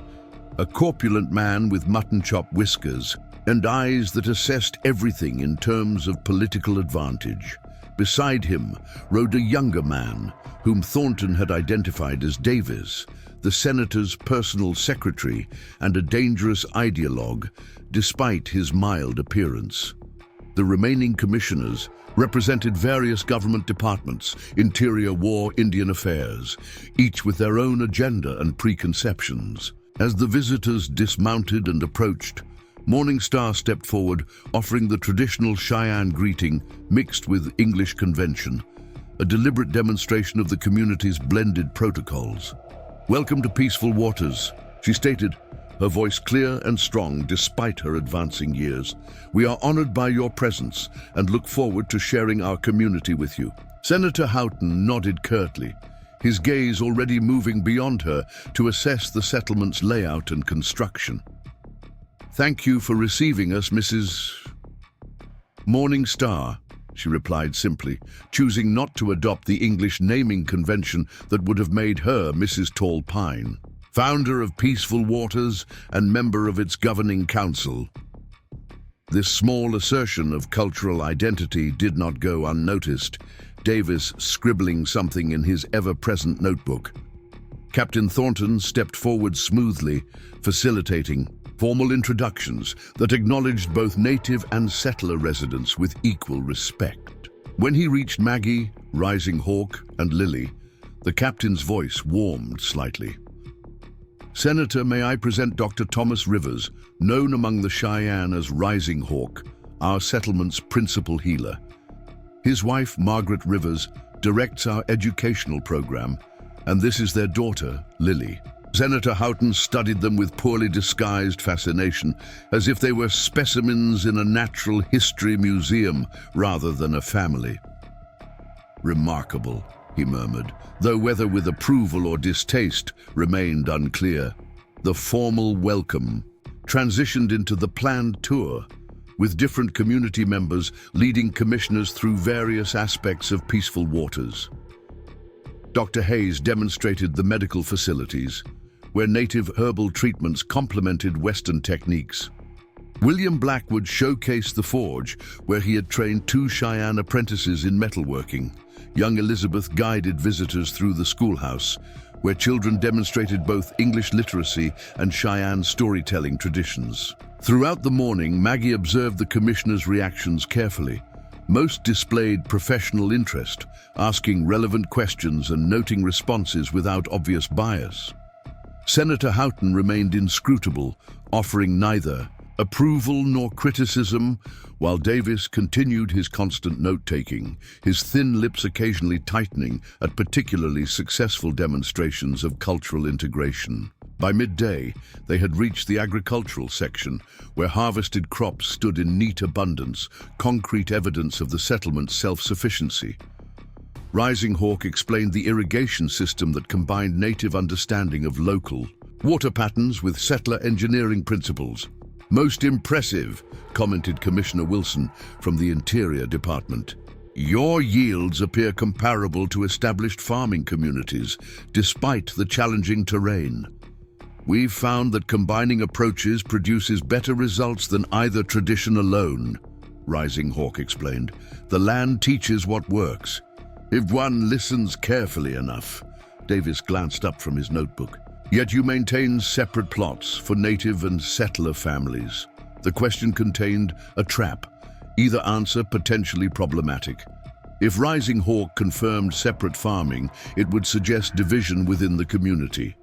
[SPEAKER 1] a corpulent man with mutton-chop whiskers and eyes that assessed everything in terms of political advantage. Beside him rode a younger man, whom Thornton had identified as Davis, the senator's personal secretary and a dangerous ideologue, despite his mild appearance. The remaining commissioners represented various government departments, Interior, War, Indian Affairs, each with their own agenda and preconceptions. As the visitors dismounted and approached, Morning Star stepped forward, offering the traditional Cheyenne greeting mixed with English convention, a deliberate demonstration of the community's blended protocols. "Welcome to peaceful waters," she stated, her voice clear and strong despite her advancing years. "We are honored by your presence and look forward to sharing our community with you." Senator Houghton nodded curtly, his gaze already moving beyond her to assess the settlement's layout and construction. "Thank you for receiving us, Mrs. Morning Star," she replied simply, choosing not to adopt the English naming convention that would have made her Mrs. Tall Pine, founder of Peaceful Waters and member of its governing council. This small assertion of cultural identity did not go unnoticed, Davis scribbling something in his ever-present notebook. Captain Thornton stepped forward smoothly, facilitating formal introductions that acknowledged both native and settler residents with equal respect. When he reached Maggie, Rising Hawk, and Lily, the captain's voice warmed slightly. "Senator, may I present Dr. Thomas Rivers, known among the Cheyenne as Rising Hawk, our settlement's principal healer. His wife, Margaret Rivers, directs our educational program, and this is their daughter, Lily." Senator Houghton studied them with poorly disguised fascination, as if they were specimens in a natural history museum rather than a family. "Remarkable," he murmured, though whether with approval or distaste remained unclear. The formal welcome transitioned into the planned tour, with different community members leading commissioners through various aspects of Peaceful Waters. Dr. Hayes demonstrated the medical facilities, where native herbal treatments complemented Western techniques. William Blackwood showcased the forge, where he had trained 2 Cheyenne apprentices in metalworking. Young Elizabeth guided visitors through the schoolhouse, where children demonstrated both English literacy and Cheyenne storytelling traditions. Throughout the morning, Maggie observed the commissioners' reactions carefully. Most displayed professional interest, asking relevant questions and noting responses without obvious bias. Senator Houghton remained inscrutable, offering neither approval nor criticism, while Davis continued his constant note-taking, his thin lips occasionally tightening at particularly successful demonstrations of cultural integration. By midday, they had reached the agricultural section, where harvested crops stood in neat abundance, concrete evidence of the settlement's self-sufficiency. Rising Hawk explained the irrigation system that combined native understanding of local water patterns with settler engineering principles. "Most impressive," commented Commissioner Wilson from the Interior Department. "Your yields appear comparable to established farming communities, despite the challenging terrain. We've found that combining approaches produces better results than either tradition alone," Rising Hawk explained. "The land teaches what works, if one listens carefully enough." Davis glanced up from his notebook. "Yet you maintain separate plots for native and settler families." The question contained a trap, either answer potentially problematic. If Rising Hawk confirmed separate farming, it would suggest division within the community.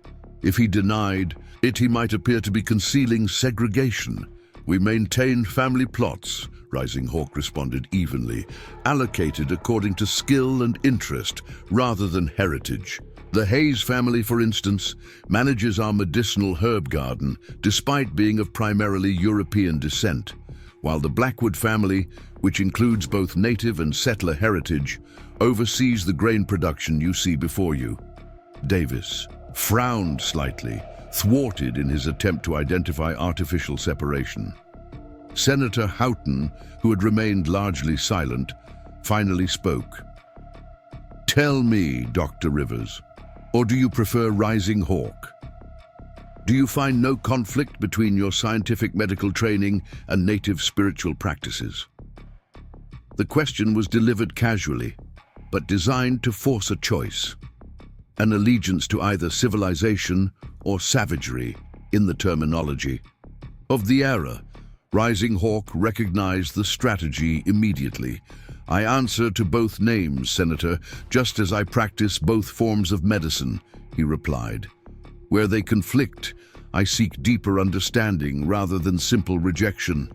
[SPEAKER 1] If he denied it, he might appear to be concealing segregation. "We maintain family plots," Rising Hawk responded evenly, "allocated according to skill and interest rather than heritage. The Hayes family, for instance, manages our medicinal herb garden despite being of primarily European descent, while the Blackwood family, which includes both native and settler heritage, oversees the grain production you see before you." Davis frowned slightly, thwarted in his attempt to identify artificial separation. Senator Houghton, who had remained largely silent, finally spoke. "Tell me, Dr. Rivers, or do you prefer Rising Hawk? Do you find no conflict between your scientific medical training and native spiritual practices?" The question was delivered casually, but designed to force a choice, an allegiance to either civilization or savagery in the terminology of the era. Rising Hawk recognized the strategy immediately. "I answer to both names, Senator, just as I practice both forms of medicine," he replied. "Where they conflict, I seek deeper understanding rather than simple rejection.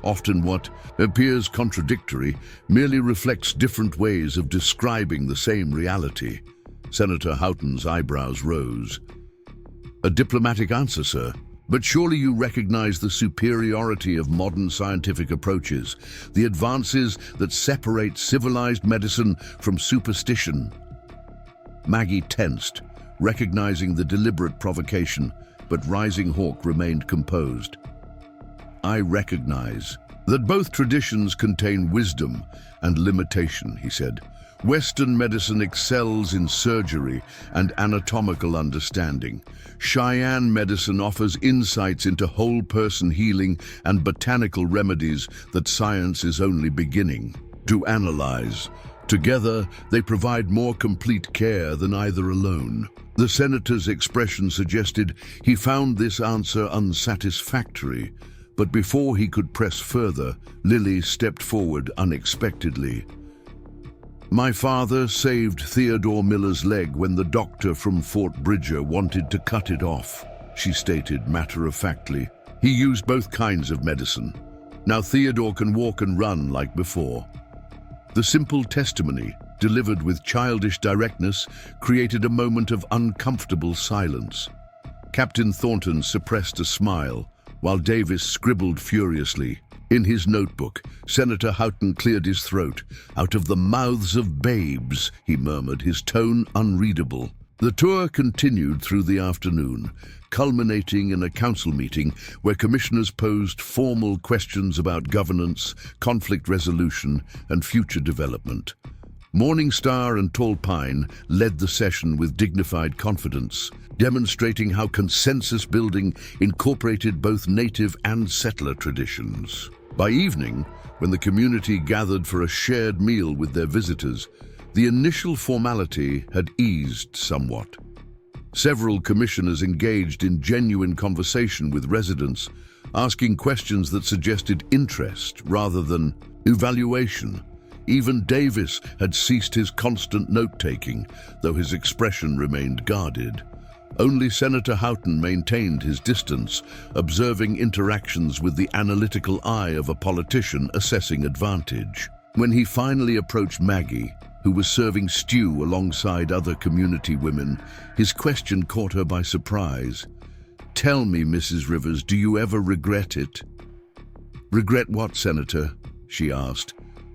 [SPEAKER 1] Often what appears contradictory merely reflects different ways of describing the same reality." Senator Houghton's eyebrows rose. "A diplomatic answer, sir. But surely you recognize the superiority of modern scientific approaches, the advances that separate civilized medicine from superstition." Maggie tensed, recognizing the deliberate provocation, but Rising Hawk remained composed. "I recognize that both traditions contain wisdom and limitation," he said. "Western medicine excels in surgery and anatomical understanding. Cheyenne medicine offers insights into whole-person healing and botanical remedies that science is only beginning to analyze. Together, they provide more complete care than either alone." The senator's expression suggested he found this answer unsatisfactory, but before he could press further, Lily stepped forward unexpectedly. "My father saved Theodore Miller's leg when the doctor from Fort Bridger wanted to cut it off," she stated matter-of-factly. "He used both kinds of medicine. Now Theodore can walk and run like before." The simple testimony, delivered with childish directness, created a moment of uncomfortable silence. Captain Thornton suppressed a smile, while Davis scribbled furiously. In his notebook, Senator Houghton cleared his throat. "Out of the mouths of babes," he murmured, his tone unreadable. The tour continued through the afternoon, culminating in a council meeting where commissioners posed formal questions about governance, conflict resolution, and future development. Morning Star and Tall Pine led the session with dignified confidence, demonstrating how consensus building incorporated both native and settler traditions. By evening, when the community gathered for a shared meal with their visitors, the initial formality had eased somewhat. Several commissioners engaged in genuine conversation with residents, asking questions that suggested interest rather than evaluation. Even Davis had ceased his constant note-taking, though his expression remained guarded. Only Senator Houghton maintained his distance, observing interactions with the analytical eye of a politician assessing advantage. When he finally approached Maggie, who was serving stew alongside other community women, his question caught her by surprise. "Tell me, Mrs. Rivers, do you ever regret it?" "Regret what, Senator?" she asked,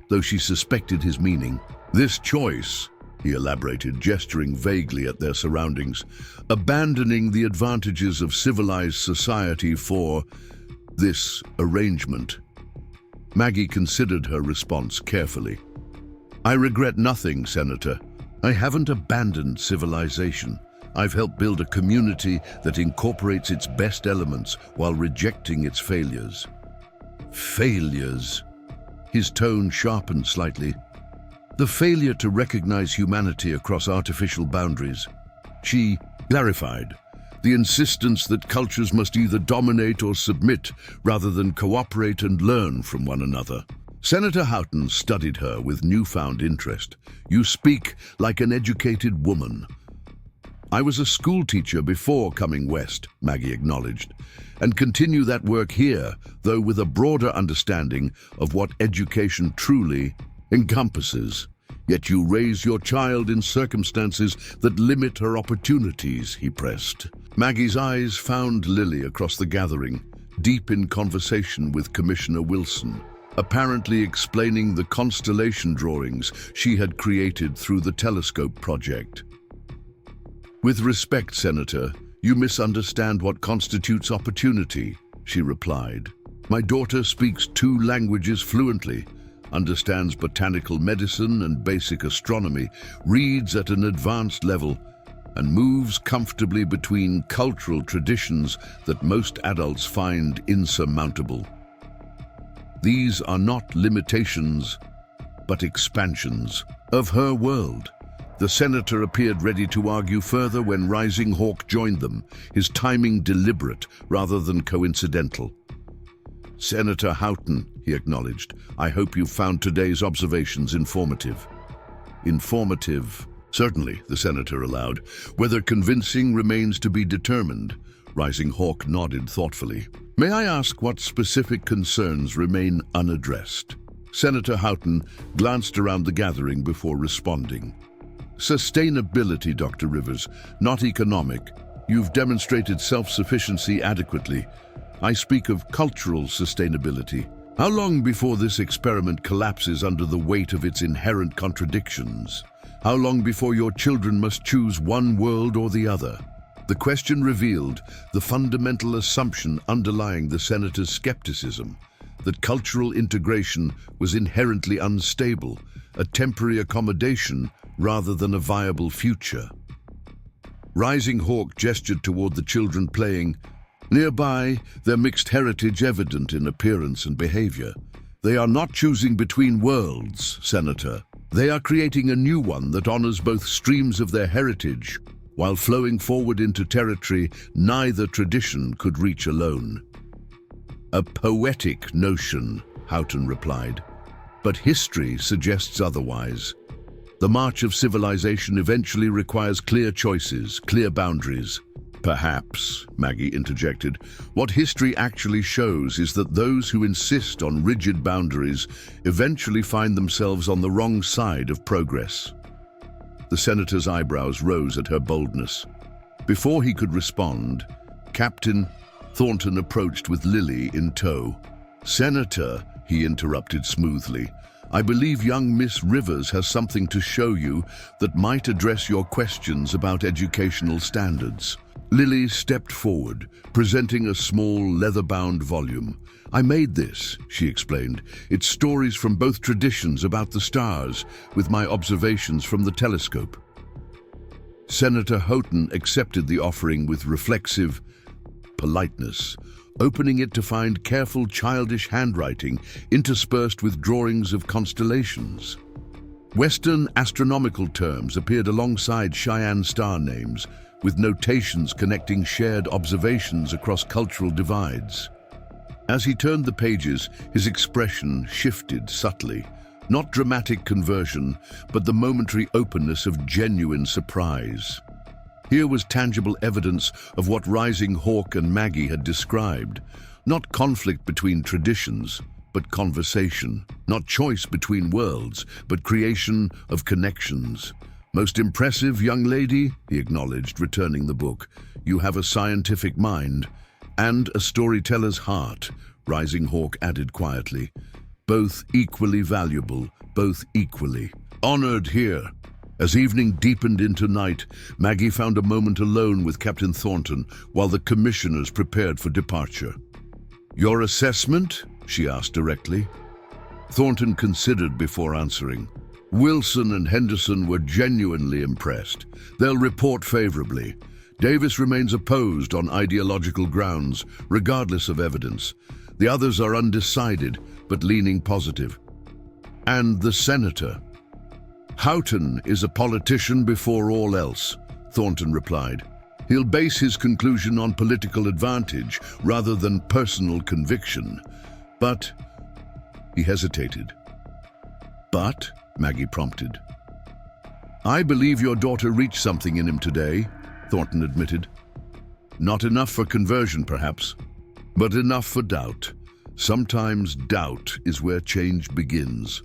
[SPEAKER 1] though she suspected his meaning. "This choice," he elaborated, gesturing vaguely at their surroundings, "abandoning the advantages of civilized society for this arrangement." Maggie considered her response carefully. "I regret nothing, Senator. I haven't abandoned civilization. I've helped build a community that incorporates its best elements while rejecting its failures." "Failures?" His tone sharpened slightly. "The failure to recognize humanity across artificial boundaries." She clarified. "The insistence that cultures must either dominate or submit rather than cooperate and learn from one another." Senator Houghton studied her with newfound interest. "You speak like an educated woman." "I was a school teacher before coming west," Maggie acknowledged, "and continue that work here, though with a broader understanding of what education truly encompasses. Yet you raise your child in circumstances that limit her opportunities," he pressed. Maggie's eyes found Lily across the gathering, deep in conversation with Commissioner Wilson, apparently explaining the constellation drawings she had created through the telescope project. "With respect, Senator, you misunderstand what constitutes opportunity," she replied. "My daughter speaks 2 languages fluently, understands botanical medicine and basic astronomy, reads at an advanced level, and moves comfortably between cultural traditions that most adults find insurmountable. These are not limitations, but expansions of her world." The senator appeared ready to argue further when Rising Hawk joined them, his timing deliberate rather than coincidental. "Senator Houghton," he acknowledged, "I hope you found today's observations informative." "Informative?" "Certainly," the senator allowed. "Whether convincing remains to be determined." Rising Hawk nodded thoughtfully. "May I ask what specific concerns remain unaddressed?" Senator Houghton glanced around the gathering before responding. "Sustainability, Dr. Rivers, not economic. You've demonstrated self-sufficiency adequately. I speak of cultural sustainability. How long before this experiment collapses under the weight of its inherent contradictions? How long before your children must choose one world or the other?" The question revealed the fundamental assumption underlying the senator's skepticism, that cultural integration was inherently unstable, a temporary accommodation rather than a viable future. Rising Hawk gestured toward the children playing. Nearby, their mixed heritage evident in appearance and behavior. "They are not choosing between worlds, Senator. They are creating a new one that honors both streams of their heritage, while flowing forward into territory neither tradition could reach alone." "A poetic notion," Houghton replied. "But history suggests otherwise. The march of civilization eventually requires clear choices, clear boundaries." "Perhaps," Maggie interjected, "what history actually shows is that those who insist on rigid boundaries eventually find themselves on the wrong side of progress." The senator's eyebrows rose at her boldness. Before he could respond, Captain Thornton approached with Lily in tow. "Senator," he interrupted smoothly, "I believe young Miss Rivers has something to show you that might address your questions about educational standards." Lily stepped forward, presenting a small leather-bound volume. "I made this," she explained. "It's stories from both traditions about the stars, with my observations from the telescope." Senator Houghton accepted the offering with reflexive politeness, opening it to find careful childish handwriting interspersed with drawings of constellations. Western astronomical terms appeared alongside Cheyenne star names, with notations connecting shared observations across cultural divides. As he turned the pages, his expression shifted subtly. Not dramatic conversion, but the momentary openness of genuine surprise. Here was tangible evidence of what Rising Hawk and Maggie had described. Not conflict between traditions, but conversation. Not choice between worlds, but creation of connections. "Most impressive, young lady," he acknowledged, returning the book. "You have a scientific mind and a storyteller's heart," Rising Hawk added quietly. "Both equally valuable, both equally honored here." As evening deepened into night, Maggie found a moment alone with Captain Thornton while the commissioners prepared for departure. "Your assessment?" she asked directly. Thornton considered before answering. "Wilson and Henderson were genuinely impressed. They'll report favorably. Davis remains opposed on ideological grounds, regardless of evidence. The others are undecided, but leaning positive." "And the senator?" "Houghton is a politician before all else," Thornton replied. "He'll base his conclusion on political advantage rather than personal conviction. But..." He hesitated. "But?" Maggie prompted. "I believe your daughter reached something in him today," Thornton admitted. "Not enough for conversion, perhaps, but enough for doubt. Sometimes doubt is where change begins."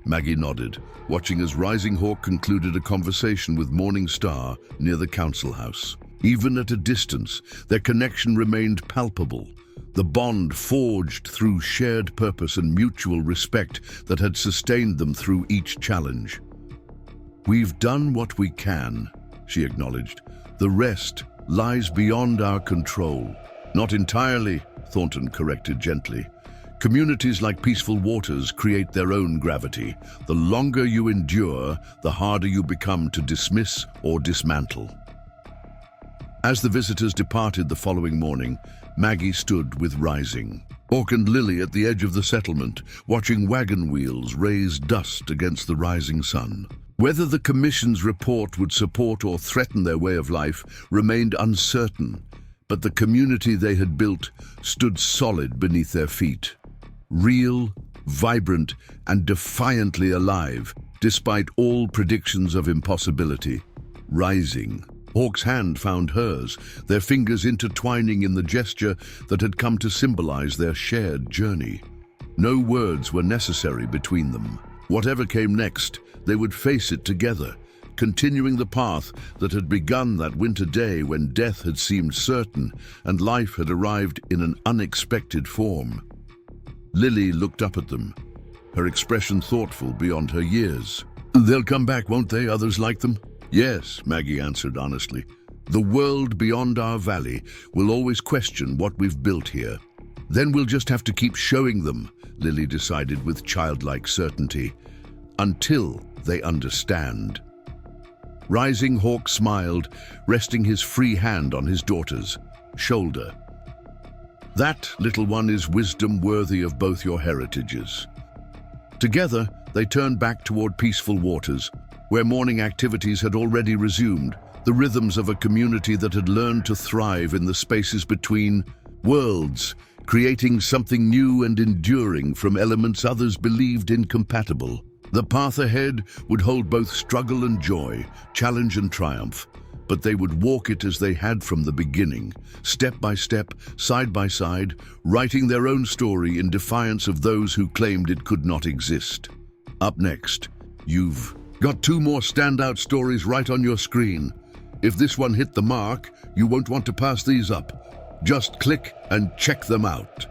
[SPEAKER 1] Maggie nodded, watching as Rising Hawk concluded a conversation with Morning Star near the council house. Even at a distance, their connection remained palpable. The bond forged through shared purpose and mutual respect that had sustained them through each challenge. "We've done what we can," she acknowledged. "The rest lies beyond our control." "Not entirely," Thornton corrected gently. "Communities like Peaceful Waters create their own gravity. The longer you endure, the harder you become to dismiss or dismantle." As the visitors departed the following morning, Maggie stood with Rising Hawk and Lily at the edge of the settlement, watching wagon wheels raise dust against the rising sun. Whether the commission's report would support or threaten their way of life remained uncertain, but the community they had built stood solid beneath their feet. Real, vibrant, and defiantly alive, despite all predictions of impossibility. Rising. Hawk's hand found hers, their fingers intertwining in the gesture that had come to symbolize their shared journey. No words were necessary between them. Whatever came next, they would face it together, continuing the path that had begun that winter day when death had seemed certain and life had arrived in an unexpected form. Lily looked up at them, her expression thoughtful beyond her years. "They'll come back, won't they, others like them?" "Yes," Maggie answered honestly. "The world beyond our valley will always question what we've built here. Then we'll just have to keep showing them," Lily decided with childlike certainty, "until they understand." Rising, Hawk smiled, resting his free hand on his daughter's shoulder. "That, little one, is wisdom worthy of both your heritages." Together, they turned back toward peaceful waters, where morning activities had already resumed, the rhythms of a community that had learned to thrive in the spaces between worlds, creating something new and enduring from elements others believed incompatible. The path ahead would hold both struggle and joy, challenge and triumph, but they would walk it as they had from the beginning, step by step, side by side, writing their own story in defiance of those who claimed it could not exist. Up next, you've got 2 more standout stories right on your screen. If this one hit the mark, you won't want to pass these up. Just click and check them out.